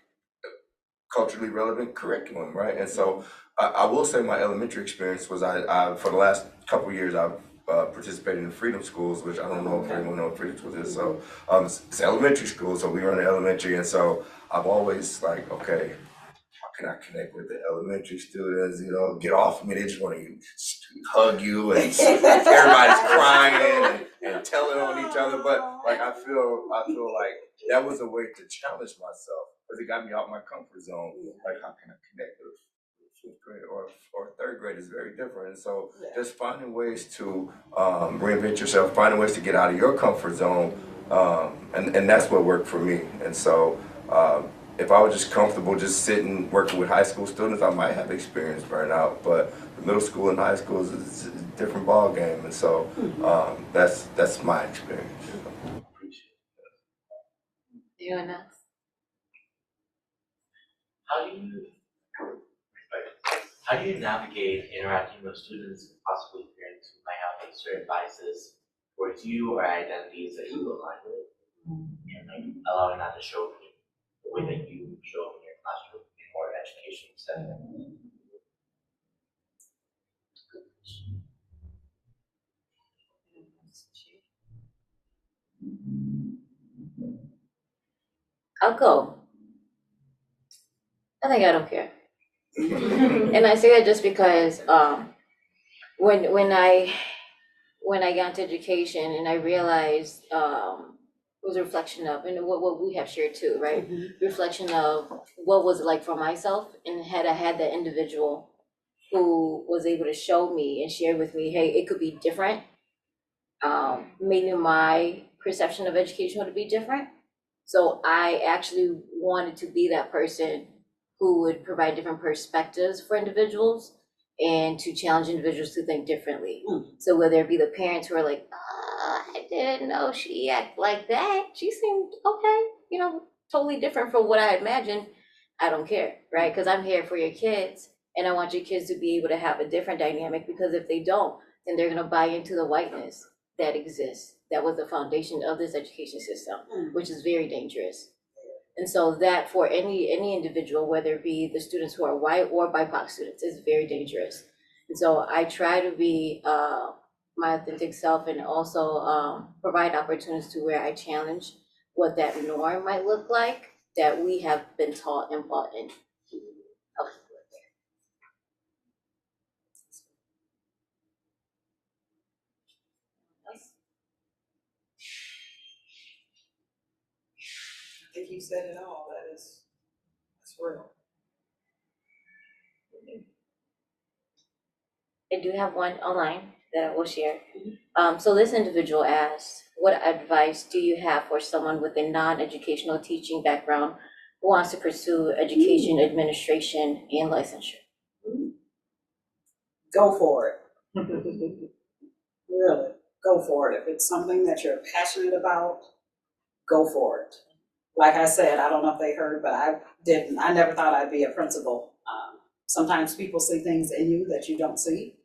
[SPEAKER 3] culturally relevant curriculum, right? And so I will say my elementary experience was I for the last couple of years I've participated in freedom schools, which I don't know if anyone knows what freedom schools is. So it's elementary school, so we run an elementary, and so I've always like, okay, how can I connect with the elementary students? You know, get off me. They just want to hug you, and everybody's crying and telling on each other. But like I feel like that was a way to challenge myself, because it got me out my comfort zone. Like, how can I connect with fifth grade or third grade is very different. And so just finding ways to reinvent yourself, finding ways to get out of your comfort zone, and that's what worked for me. And so if I was just comfortable just sitting working with high school students, I might have experienced burnout. But the middle school and high school is a different ball game, and so that's my experience.
[SPEAKER 1] Anyone else?
[SPEAKER 8] How do you navigate interacting with students and possibly parents who might have like certain biases towards you or identities that you align with, and like allowing that to show up in the way that you show up in your classroom in more educational setting?
[SPEAKER 1] I'll go. I think I don't care. And I say that just because when I got into education and I realized it was a reflection of, and what we have shared too, right? Reflection of what was it like for myself, and had I had that individual who was able to show me and share with me, hey, it could be different. Maybe my perception of education would be different. So I actually wanted to be that person who would provide different perspectives for individuals and to challenge individuals to think differently. So whether it be the parents who are like, I didn't know she acted like that. She seemed okay, you know, totally different from what I imagined. I don't care, right? Because I'm here for your kids, and I want your kids to be able to have a different dynamic, because if they don't, then they're gonna buy into the whiteness that exists. That was the foundation of this education system, which is very dangerous. And so that for any individual, whether it be the students who are white or BIPOC students, is very dangerous. And so I try to be my authentic self, and also provide opportunities to where I challenge what that norm might look like that we have been taught and bought in.
[SPEAKER 4] I think you said it all. That's real.
[SPEAKER 1] I do have one online that I will share. So this individual asked, what advice do you have for someone with a non-educational teaching background who wants to pursue education, administration, and licensure?
[SPEAKER 4] Go for it. Really, go for it. If it's something that you're passionate about, go for it. Like I said, I don't know if they heard, but I never thought I'd be a principal. Sometimes people see things in you that you don't see.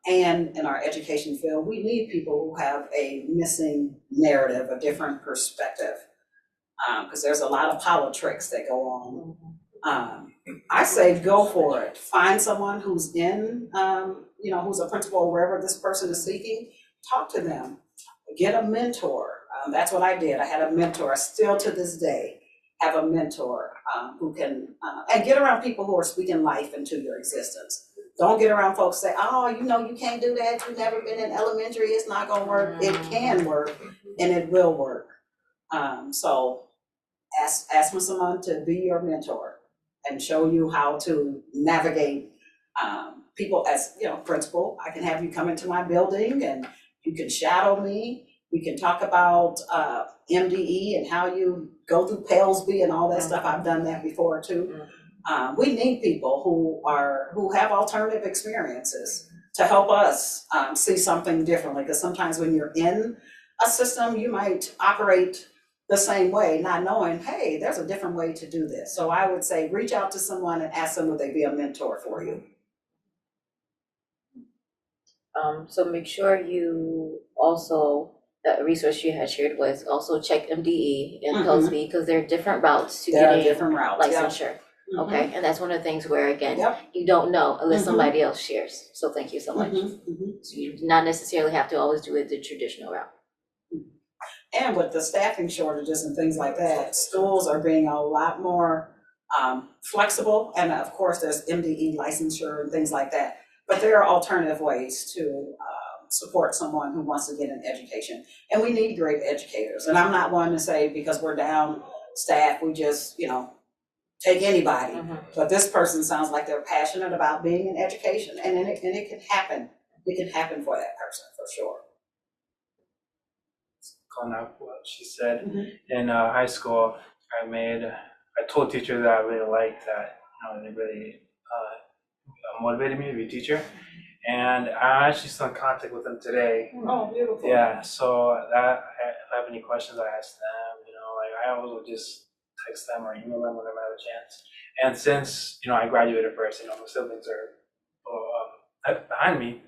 [SPEAKER 4] And in our education field, we need people who have a missing narrative, a different perspective, because there's a lot of politics that go on. I say go for it. Find someone who's in, who's a principal or wherever this person is seeking. Talk to them. Get a mentor. That's what I did. I had a mentor. Still to this day have a mentor who can, and get around people who are speaking life into your existence. Don't get around folks say, oh, you can't do that. You've never been in elementary. It's not going to work. It can work, and it will work. So ask for someone to be your mentor and show you how to navigate people. As principal, I can have you come into my building and you can shadow me. We can talk about MDE and how you go through Palesby and all that stuff. I've done that before too. We need people who have alternative experiences to help us see something differently, because sometimes when you're in a system, you might operate the same way, not knowing, hey, there's a different way to do this. So I would say reach out to someone and ask them would they be a mentor for you.
[SPEAKER 1] So make sure you also, that resource you had shared was also check MDE and PLSB, because there are different routes to
[SPEAKER 4] There are
[SPEAKER 1] getting
[SPEAKER 4] different routes, yeah.
[SPEAKER 1] licensure. Okay, and that's one of the things where, again,
[SPEAKER 4] Yep.
[SPEAKER 1] you don't know unless
[SPEAKER 4] Mhm.
[SPEAKER 1] somebody else shares. So thank you so much. So you do not necessarily have to always do it the traditional route.
[SPEAKER 4] And with the staffing shortages and things like that, schools are being a lot more flexible. And of course, there's MDE licensure and things like that. But there are alternative ways to support someone who wants to get an education. And we need great educators. And I'm not one to say because we're down staff, we just, take anybody. But this person sounds like they're passionate about being in education, and it can happen. It can happen for that person, for sure.
[SPEAKER 2] Calling out what she said. In high school, I told teachers that I really liked that, they really motivated me to be a teacher. And I'm actually still in contact with them today.
[SPEAKER 4] Oh, beautiful.
[SPEAKER 2] Yeah, so that if I have any questions, I ask them, I always will just text them or email them whenever I have a chance. And since, I graduated first, my siblings are behind me,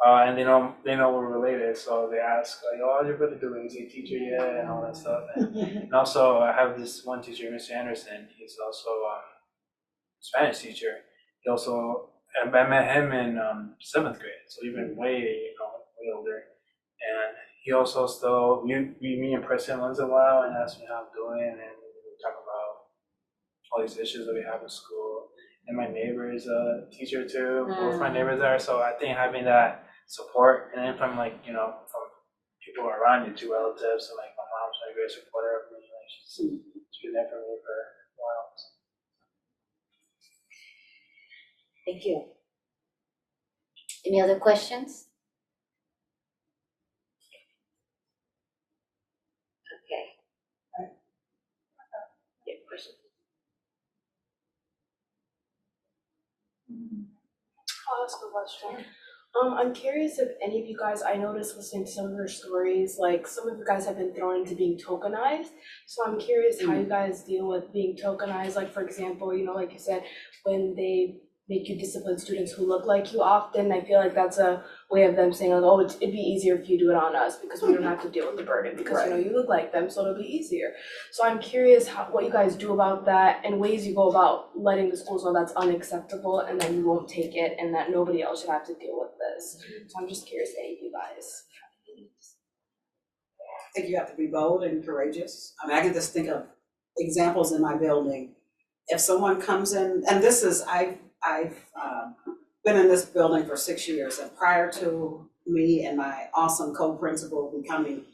[SPEAKER 2] and they know we're related, so they ask, like, oh, how's your brother doing? Is he a teacher yet? And all that stuff. And also, I have this one teacher, Mr. Anderson. He's also a Spanish teacher. I met him in 7th grade, so even way older. And he also still, we meet in person once in a while and ask me how I'm doing, and we talk about all these issues that we have in school. And my neighbor is a teacher too, both my neighbors are, so I think having that support, and then from from people around you too, relatives, so like my mom's been a great supporter of me, she's been there for me for a while.
[SPEAKER 1] Thank you. Any other questions? Okay. Yeah, question.
[SPEAKER 9] I'll ask a question. I'm curious if any of you guys, I noticed listening to some of your stories, like some of you guys have been thrown into being tokenized. So I'm curious how you guys deal with being tokenized. Like, for example, like you said, when they make you discipline students who look like you often, I feel like that's a way of them saying, like, oh, it'd be easier if you do it on us because we don't have to deal with the burden because, you look like them, so it'll be easier. So I'm curious what you guys do about that and ways you go about letting the schools know that's unacceptable and that you won't take it and that nobody else should have to deal with this. So I'm just curious, any of you guys.
[SPEAKER 4] I think you have to be bold and courageous. I mean, I can just think of examples in my building. If someone comes in, and this is, I've been in this building for 6 years, and prior to me and my awesome co-principal becoming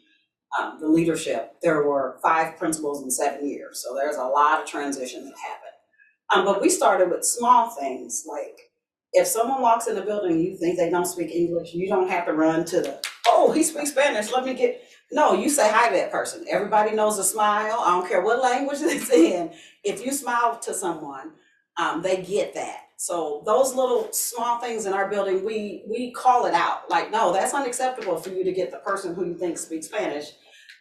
[SPEAKER 4] the leadership, there were 5 principals in 7 years. So there's a lot of transition that happened. But we started with small things, like if someone walks in the building and you think they don't speak English, you don't have to run to oh, he speaks Spanish, no, you say hi to that person. Everybody knows a smile. I don't care what language it's in. If you smile to someone, they get that. So those little small things in our building, we call it out. Like, no, that's unacceptable for you to get the person who you think speaks Spanish.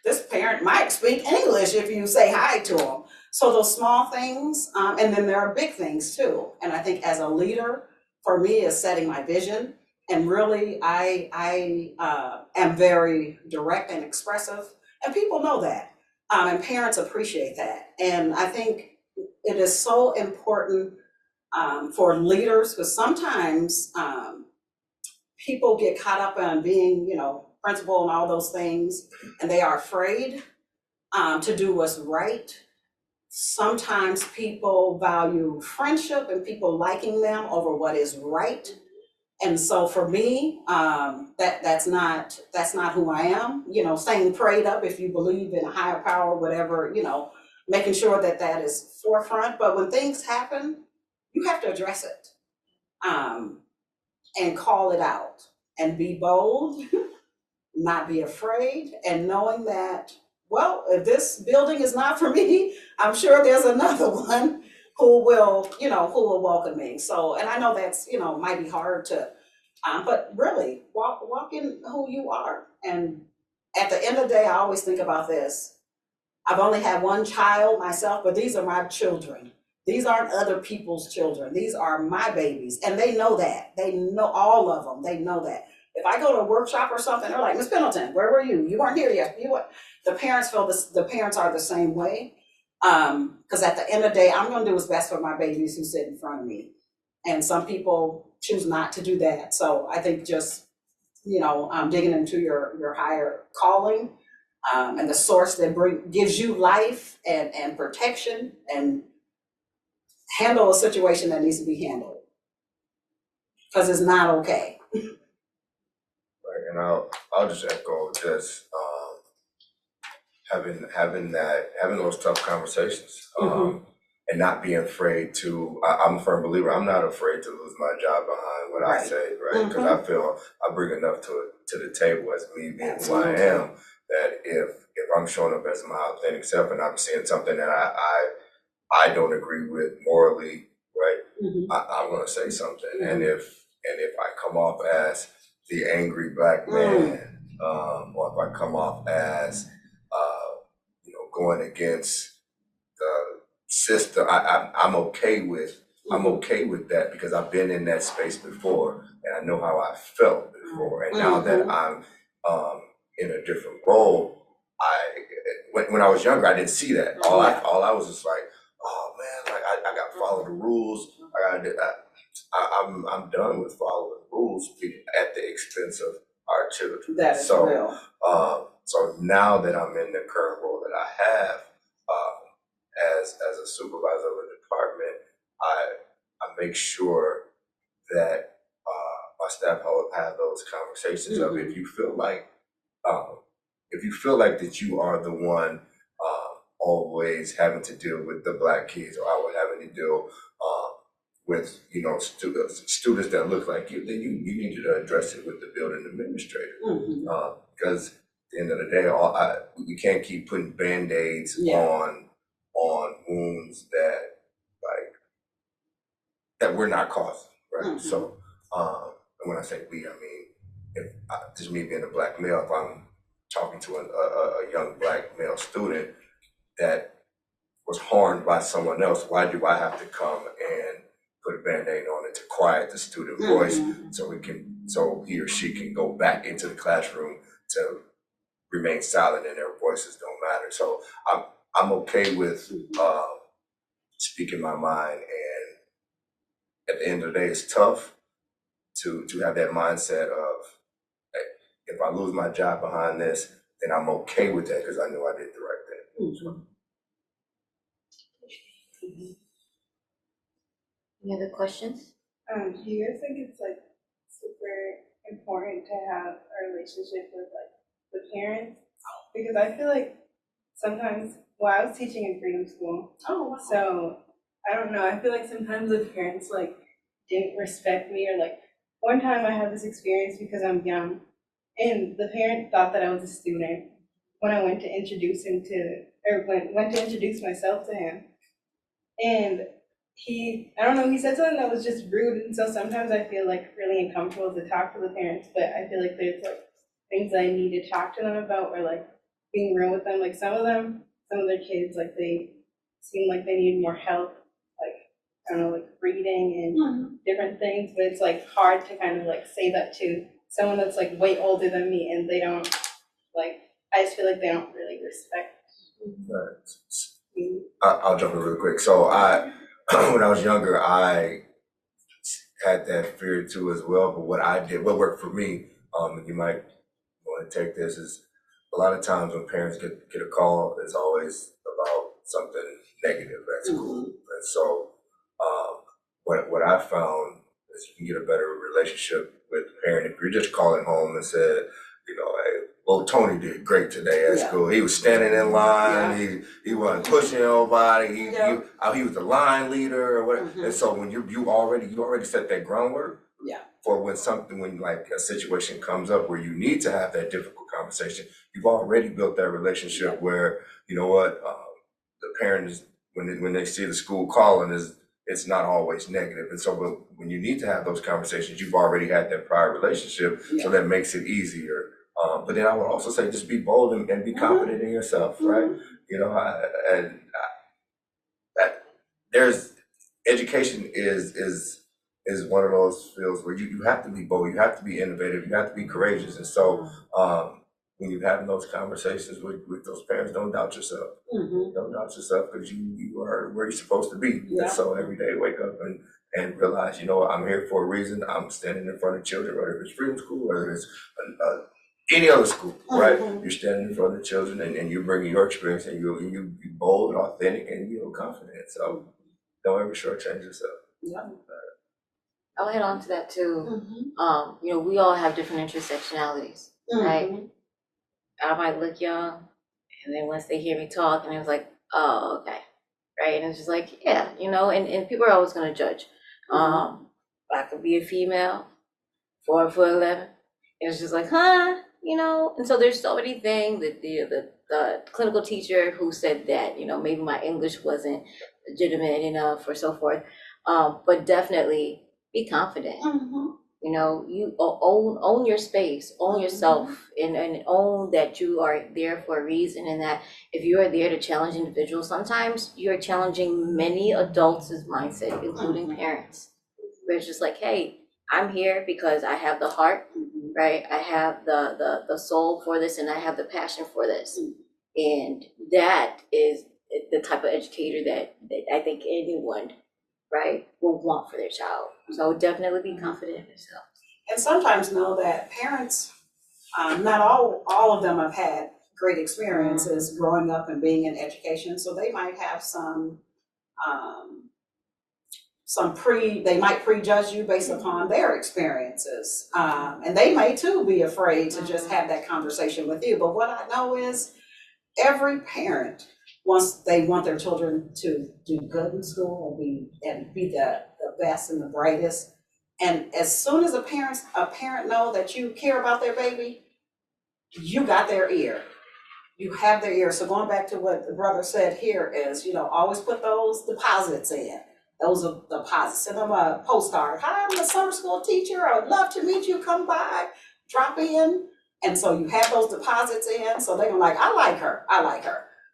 [SPEAKER 4] This parent might speak English if you say hi to them. So those small things, and then there are big things too. And I think as a leader, for me, is setting my vision. And really, I am very direct and expressive, and people know that, and parents appreciate that. And I think it is so important for leaders, because sometimes people get caught up on being, principal and all those things, and they are afraid to do what's right. Sometimes people value friendship and people liking them over what is right. And so for me, that's not who I am. Staying prayed up if you believe in a higher power, whatever, making sure that is forefront. But when things happen, you have to address it and call it out and be bold, not be afraid, and knowing that, well, if this building is not for me, I'm sure there's another one who will, who will welcome me. So, and I know that's, might be hard to, but really walk in who you are. And at the end of the day, I always think about this. I've only had one child myself, but these are my children. These aren't other people's children. These are my babies. And they know that. They know, all of them. They know that. If I go to a workshop or something, they're like, Miss Pendelton, where were you? You weren't here yet. The parents feel this, the parents are the same way. Because at the end of the day, I'm going to do what's best for my babies who sit in front of me. And some people choose not to do that. So I think just, digging into your higher calling, and the source that gives you life and protection, and handle a situation that needs to be handled. Because it's not okay.
[SPEAKER 3] Right, and I'll just echo this, having those tough conversations, and not being afraid to. I'm a firm believer. I'm not afraid to lose my job behind what I say, right? Because I feel I bring enough to the table as me being who I am, that if I'm showing up as my authentic self and I'm seeing something that I don't agree with morally, right? I'm gonna say something, and if I come off as the angry black man, or if I come off as going against the system, I'm okay with that, because I've been in that space before and I know how I felt before. And now that I'm in a different role, when I was younger, I didn't see that. All I was just like, oh man, like I got to follow the rules. I'm done with following rules at the expense of our children.
[SPEAKER 4] That is real.
[SPEAKER 3] So now that I'm in the current role that I have, as a supervisor of a department, I make sure that my staff have those conversations of, if you feel like that you are the one always having to deal with the black kids, or I was having to deal with students that look like you, then you need to address it with the building administrator, because at the end of the day, you can't keep putting band-aids on wounds that we're not causing, right? So, and when I say we, I mean, if just me being a black male, if I'm talking to a young black male student that was harmed by someone else, why do I have to come and put a band-aid on it to quiet the student voice, so he or she can go back into the classroom to remain silent and their voices don't matter? So I'm okay with speaking my mind, and at the end of the day, it's tough to have that mindset of, hey, if I lose my job behind this, then I'm okay with that, because I know I did the right thing.
[SPEAKER 1] Any other questions?
[SPEAKER 10] Do you guys think it's like super important to have a relationship with like the parents? Because I feel like sometimes, I was teaching in freedom school. So I don't know, I feel like sometimes the parents like didn't respect me, or like one time I had this experience because I'm young, and the parent thought that I was a student when I went to introduce myself to him. And he said something that was just rude, and so sometimes I feel like really uncomfortable to talk to the parents, but I feel like there's like things I need to talk to them about, or like being real with them. Like some of their kids, like they seem like they need more help, like I don't know, like reading and different things, but it's like hard to kind of like say that to someone that's like way older than me, and they don't like, I just feel like they don't really respect me.
[SPEAKER 3] I'll jump in real quick. So when I was younger, I had that fear too as well. But what worked for me, and you might want to take this, is a lot of times when parents get a call, it's always about something negative at school. And so what I found is you can get a better relationship with the parent if you're just calling home and said, hey, well, Tony did great today at school. He was standing in line. He wasn't pushing nobody. He was the line leader or whatever. And so when you already set that groundwork for when like a situation comes up where you need to have that difficult conversation, you've already built that relationship where, you know what, the parent when they see the school calling, it's not always negative. And so when you need to have those conversations, you've already had that prior relationship, so that makes it easier. But then I would also say just be bold and be confident in yourself, right? You know, there's education is one of those fields where you have to be bold, you have to be innovative, you have to be courageous. And so when you're having those conversations with those parents, don't doubt yourself. Don't doubt yourself, because you are where you're supposed to be. And so every day wake up and realize, you know, I'm here for a reason. I'm standing in front of children, whether it's Freedom School, whether it's any other school, right? You're standing in front of the children and you're bringing your experience, and you be bold and authentic and confident. So don't ever shortchange yourself.
[SPEAKER 1] I'll head on to that too. You know, we all have different intersectionalities, right? I might look young, and then once they hear me talk, and it was like, oh, okay, right? And it's just like, yeah, you know, and people are always going to judge. I could be a female, 4'11", and it's just like, you know. And so there's so many things that the clinical teacher who said that, you know, maybe my English wasn't legitimate enough or so forth, but definitely be confident. You know, you own your space, own yourself, and own that you are there for a reason, and that if you are there to challenge individuals, sometimes you're challenging many adults' mindset, including parents. Where it's just like, hey, I'm here because I have the heart, right? I have the soul for this, and I have the passion for this. And that is the type of educator that I think anyone, right, will want for their child. So definitely be confident in yourself.
[SPEAKER 4] And sometimes know that parents, not all of them have had great experiences growing up and being in education. So they might have they might prejudge you based upon their experiences. And they may too be afraid to just have that conversation with you. But what I know is every parent they want their children to do good in school and be the best and the brightest. And as soon as a parent know that you care about their baby, you got their ear. You have their ear. So going back to what the brother said here is, you know, always put those deposits in. Those are deposits. Send them a postcard. Hi, I'm a summer school teacher. I would love to meet you. Come by, drop in. And so you have those deposits in. So they're like, I like her.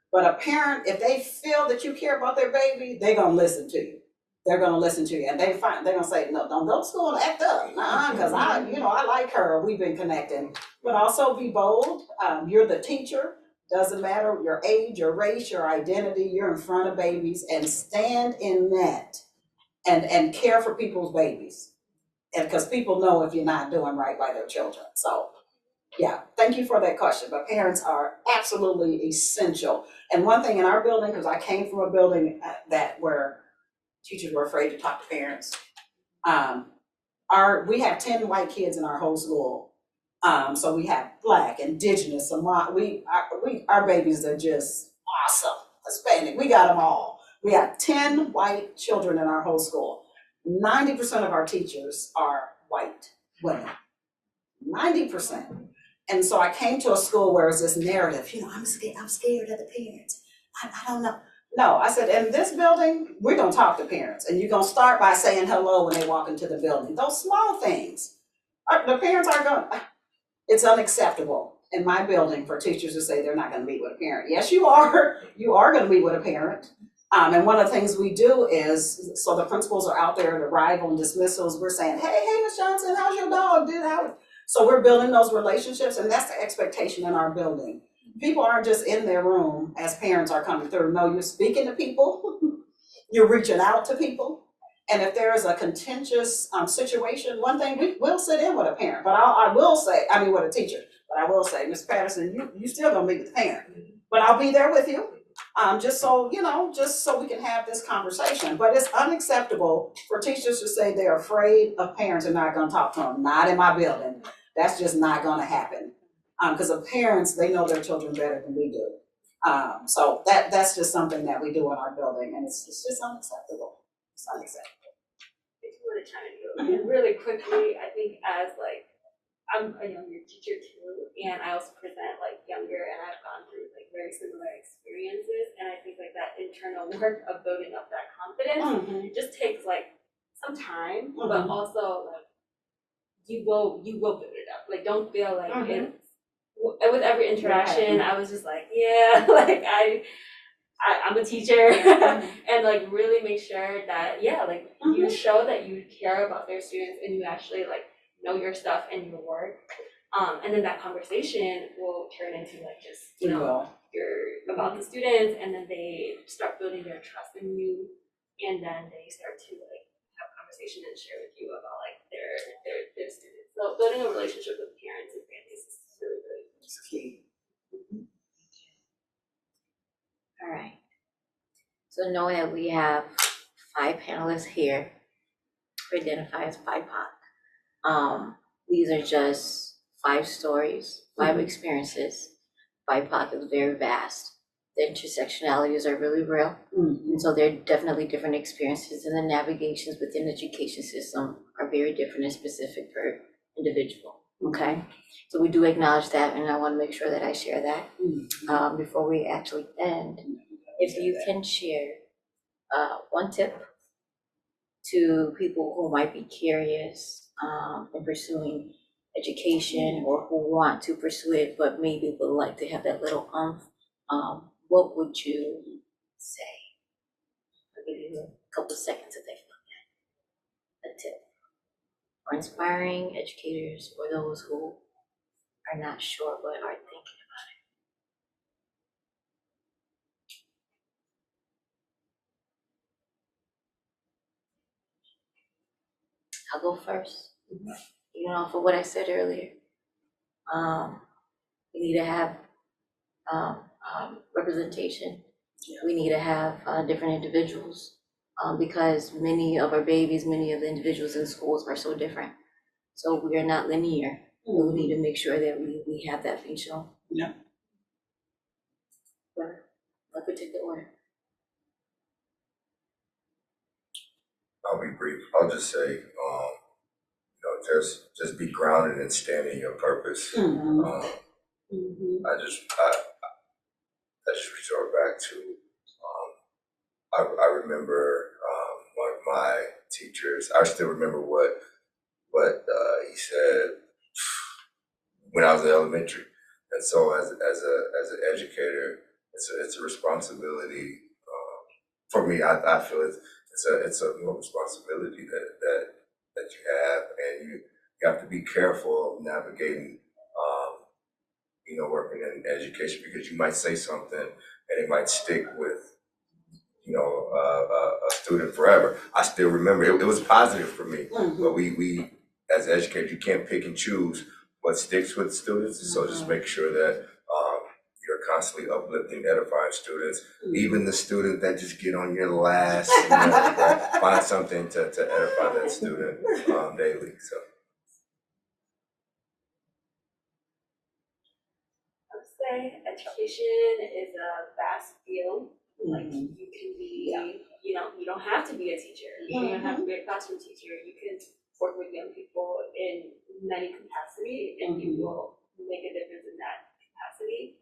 [SPEAKER 4] But a parent, if they feel that you care about their baby, they're gonna listen to you. They're gonna listen to you, and they're gonna say, no, don't go to school and act up, because I like her. We've been connecting. But also be bold. You're the teacher. Doesn't matter your age, your race, your identity. You're in front of babies, and stand in that, and care for people's babies, and because people know if you're not doing right by their children. So. Yeah, thank you for that question, but parents are absolutely essential. And one thing in our building, because I came from a building where teachers were afraid to talk to parents. We have 10 white kids in our whole school. So we have Black, Indigenous, our babies are just awesome. Hispanic, we got them all. We have 10 white children in our whole school. 90% of our teachers are white women. 90%. And so I came to a school where it's this narrative, you know, I'm scared of the parents. I don't know. No, I said, in this building, we're gonna talk to parents, and you're gonna start by saying hello when they walk into the building. Those small things, the parents are gonna, it's unacceptable in my building for teachers to say they're not gonna meet with a parent. Yes, you are gonna meet with a parent. And one of the things we do is, so the principals are out there at arrival and dismissals, we're saying, hey, Ms. Johnson, how's your dog? So we're building those relationships, and that's the expectation in our building. People aren't just in their room as parents are coming through. No, you're speaking to people, you're reaching out to people. And if there is a contentious situation, one thing, we will sit in with a parent, but with a teacher, but I will say, Ms. Patterson, you still gonna meet with the parent, but I'll be there with you. Just so we can have this conversation. But it's unacceptable for teachers to say they're afraid of parents and not gonna talk to them. Not in my building. That's just not gonna happen. Because the parents, they know their children better than we do. So that's just something that we do in our building, and it's just unacceptable. It's unacceptable.
[SPEAKER 5] I just want to chime in really quickly. I think as I'm a younger teacher too, and I also present younger, and I've gone through very similar experiences, and I think that internal work of building up that confidence. It just takes like some time, but also like you will build it up. Like don't feel like it's with every interaction. I was just like, yeah, like I'm a teacher, and like really make sure that like you show that you care about their students and you actually like know your stuff and your work. And then that conversation will turn into like just you're about the students, and then they start building their trust in you, and then they start to like have conversation and share with you about like their students. So building a relationship with parents and families is really, really key.
[SPEAKER 1] All right. So knowing that we have 5 panelists here who identify as BIPOC, these are just 5 stories, 5 experiences. BIPOC is very vast. The intersectionalities are really real. And so there are definitely different experiences, and the navigations within the education system are very different and specific per individual, okay? So we do acknowledge that, and I want to make sure that I share that before we actually end. If you can share one tip to people who might be curious in pursuing education or who want to pursue it but maybe would like to have that little what would you say? I'll give you a couple of seconds to think about that. A tip for inspiring educators or those who are not sure but are thinking about it. I'll go first. You know, for what I said earlier, we need to have representation. We need to have different individuals because many of our babies, many of the individuals in schools are so different. So we are not linear. We need to make sure that we have that being shown.
[SPEAKER 4] Yeah.
[SPEAKER 1] No particular order.
[SPEAKER 3] I'll be brief. I'll just say, just be grounded and stand in your purpose. I just resort back to, I remember one of my teachers. I still remember what he said when I was in elementary, and so as an educator, it's a responsibility for me. I feel it's a real responsibility that you have, and you have to be careful of navigating, working in education, because you might say something and it might stick with, a student forever. I still remember it was positive for me, but we as educators, you can't pick and choose what sticks with students. So just make sure that you're constantly uplifting, edifying students, even the student that just get on your last, find something to edify that student daily. So.
[SPEAKER 5] Education is a vast field. Like you can be, you don't have to be a teacher. You don't have to be a classroom teacher. You can work with young people in many capacity, and you will make a difference in that capacity.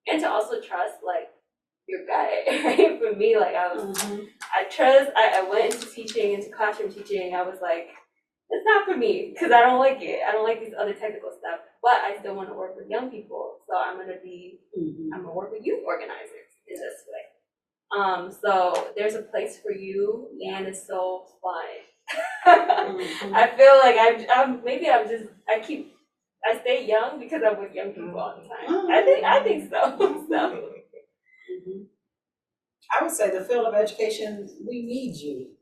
[SPEAKER 5] And to also trust like your gut, right? For me, like I went into teaching, into classroom teaching. I was like, it's not for me because I don't like it. I don't like these other technical stuff, but I still want to work with young people. So I'm gonna work with youth organizers in this way. So there's a place for you, and it's so fun. I feel like I stay young because I'm with young people all the time. I think so.
[SPEAKER 4] I would say the field of education, we need you.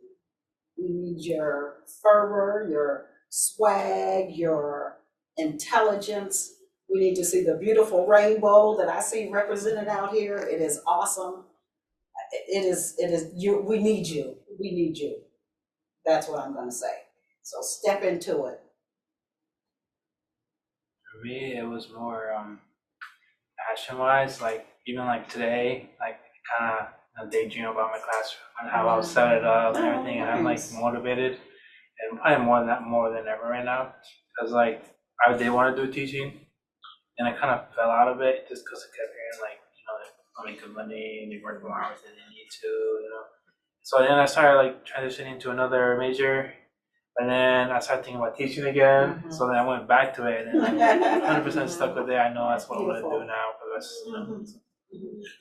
[SPEAKER 4] We need your fervor, your swag, your intelligence. We need to see the beautiful rainbow that I see represented out here. It is awesome. It is you. We need you. We need you. That's what I'm going to say. So step into it.
[SPEAKER 2] For me, it was more passion-wise. Like even like today, like kind of daydream about my classroom and how I'll set it up and everything, and I'm like motivated, and probably more than ever right now, because like I did want to do teaching, and I kind of fell out of it just because I kept hearing like make good money and they work more hours than they need to, you know. So then I started like transitioning to another major, and then I started thinking about teaching again. So then I went back to it, and I'm 100% stuck with it. I know that's what I'm gonna do now for the rest of the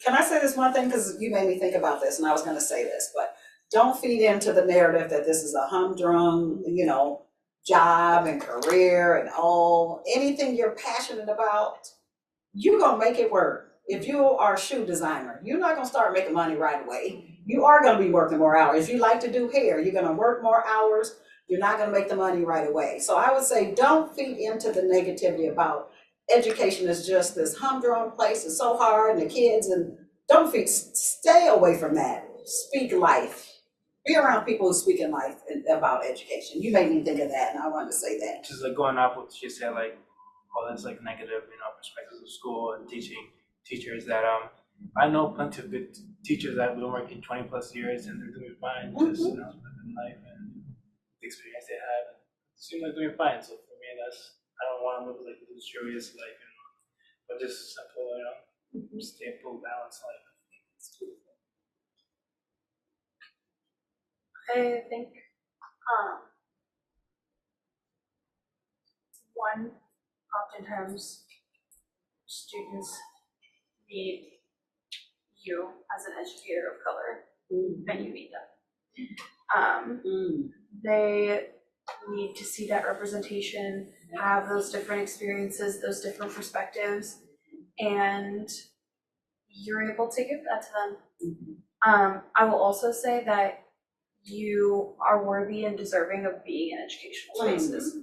[SPEAKER 4] Can I say this one thing, because you made me think about this, and I was gonna say this, but don't feed into the narrative that this is a humdrum, you know, job and career and all, anything you're passionate about, you're gonna make it work. If you are a shoe designer, you're not gonna start making money right away. You are gonna be working more hours. If you like to do hair, you're gonna work more hours. You're not gonna make the money right away. So I would say don't feed into the negativity about education is just this humdrum place, it's so hard, and the kids, and don't feed, stay away from that. Speak life. Be around people who speak in life about education. You made me think of that, and I wanted to say that.
[SPEAKER 2] Just like going off what she said, like all this like negative, you know, perspectives of school and teachers that I know plenty of good teachers that have been working 20 plus years and they're doing fine, just you know, living life and the experience they have. It seems like doing fine. So for me, that's I don't want to live like a luxurious life, you know, but just simple, you know, stable, balanced life.
[SPEAKER 6] I think one, oftentimes students need you as an educator of color, and you need them. They need to see that representation, have those different experiences, those different perspectives, and you're able to give that to them. I will also say that you are worthy and deserving of being in educational spaces.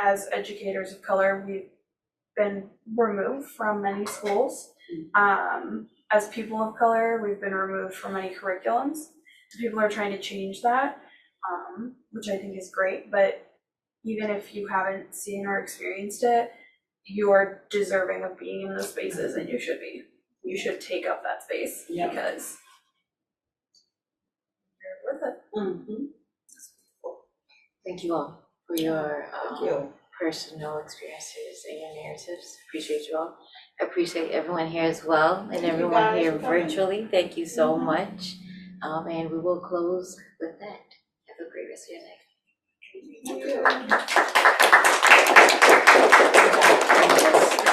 [SPEAKER 6] As educators of color, we've been removed from many schools. As people of color, we've been removed from many curriculums. People are trying to change that, which I think is great, but even if you haven't seen or experienced it, you are deserving of being in those spaces, and you should be. You should take up that space because you're worth it.
[SPEAKER 1] Thank you all for your personal experiences and your narratives. Appreciate you all. I appreciate everyone here as well, and everyone here virtually. Thank you so much. And we will close with that. Have a great rest of your day.
[SPEAKER 4] Thank you.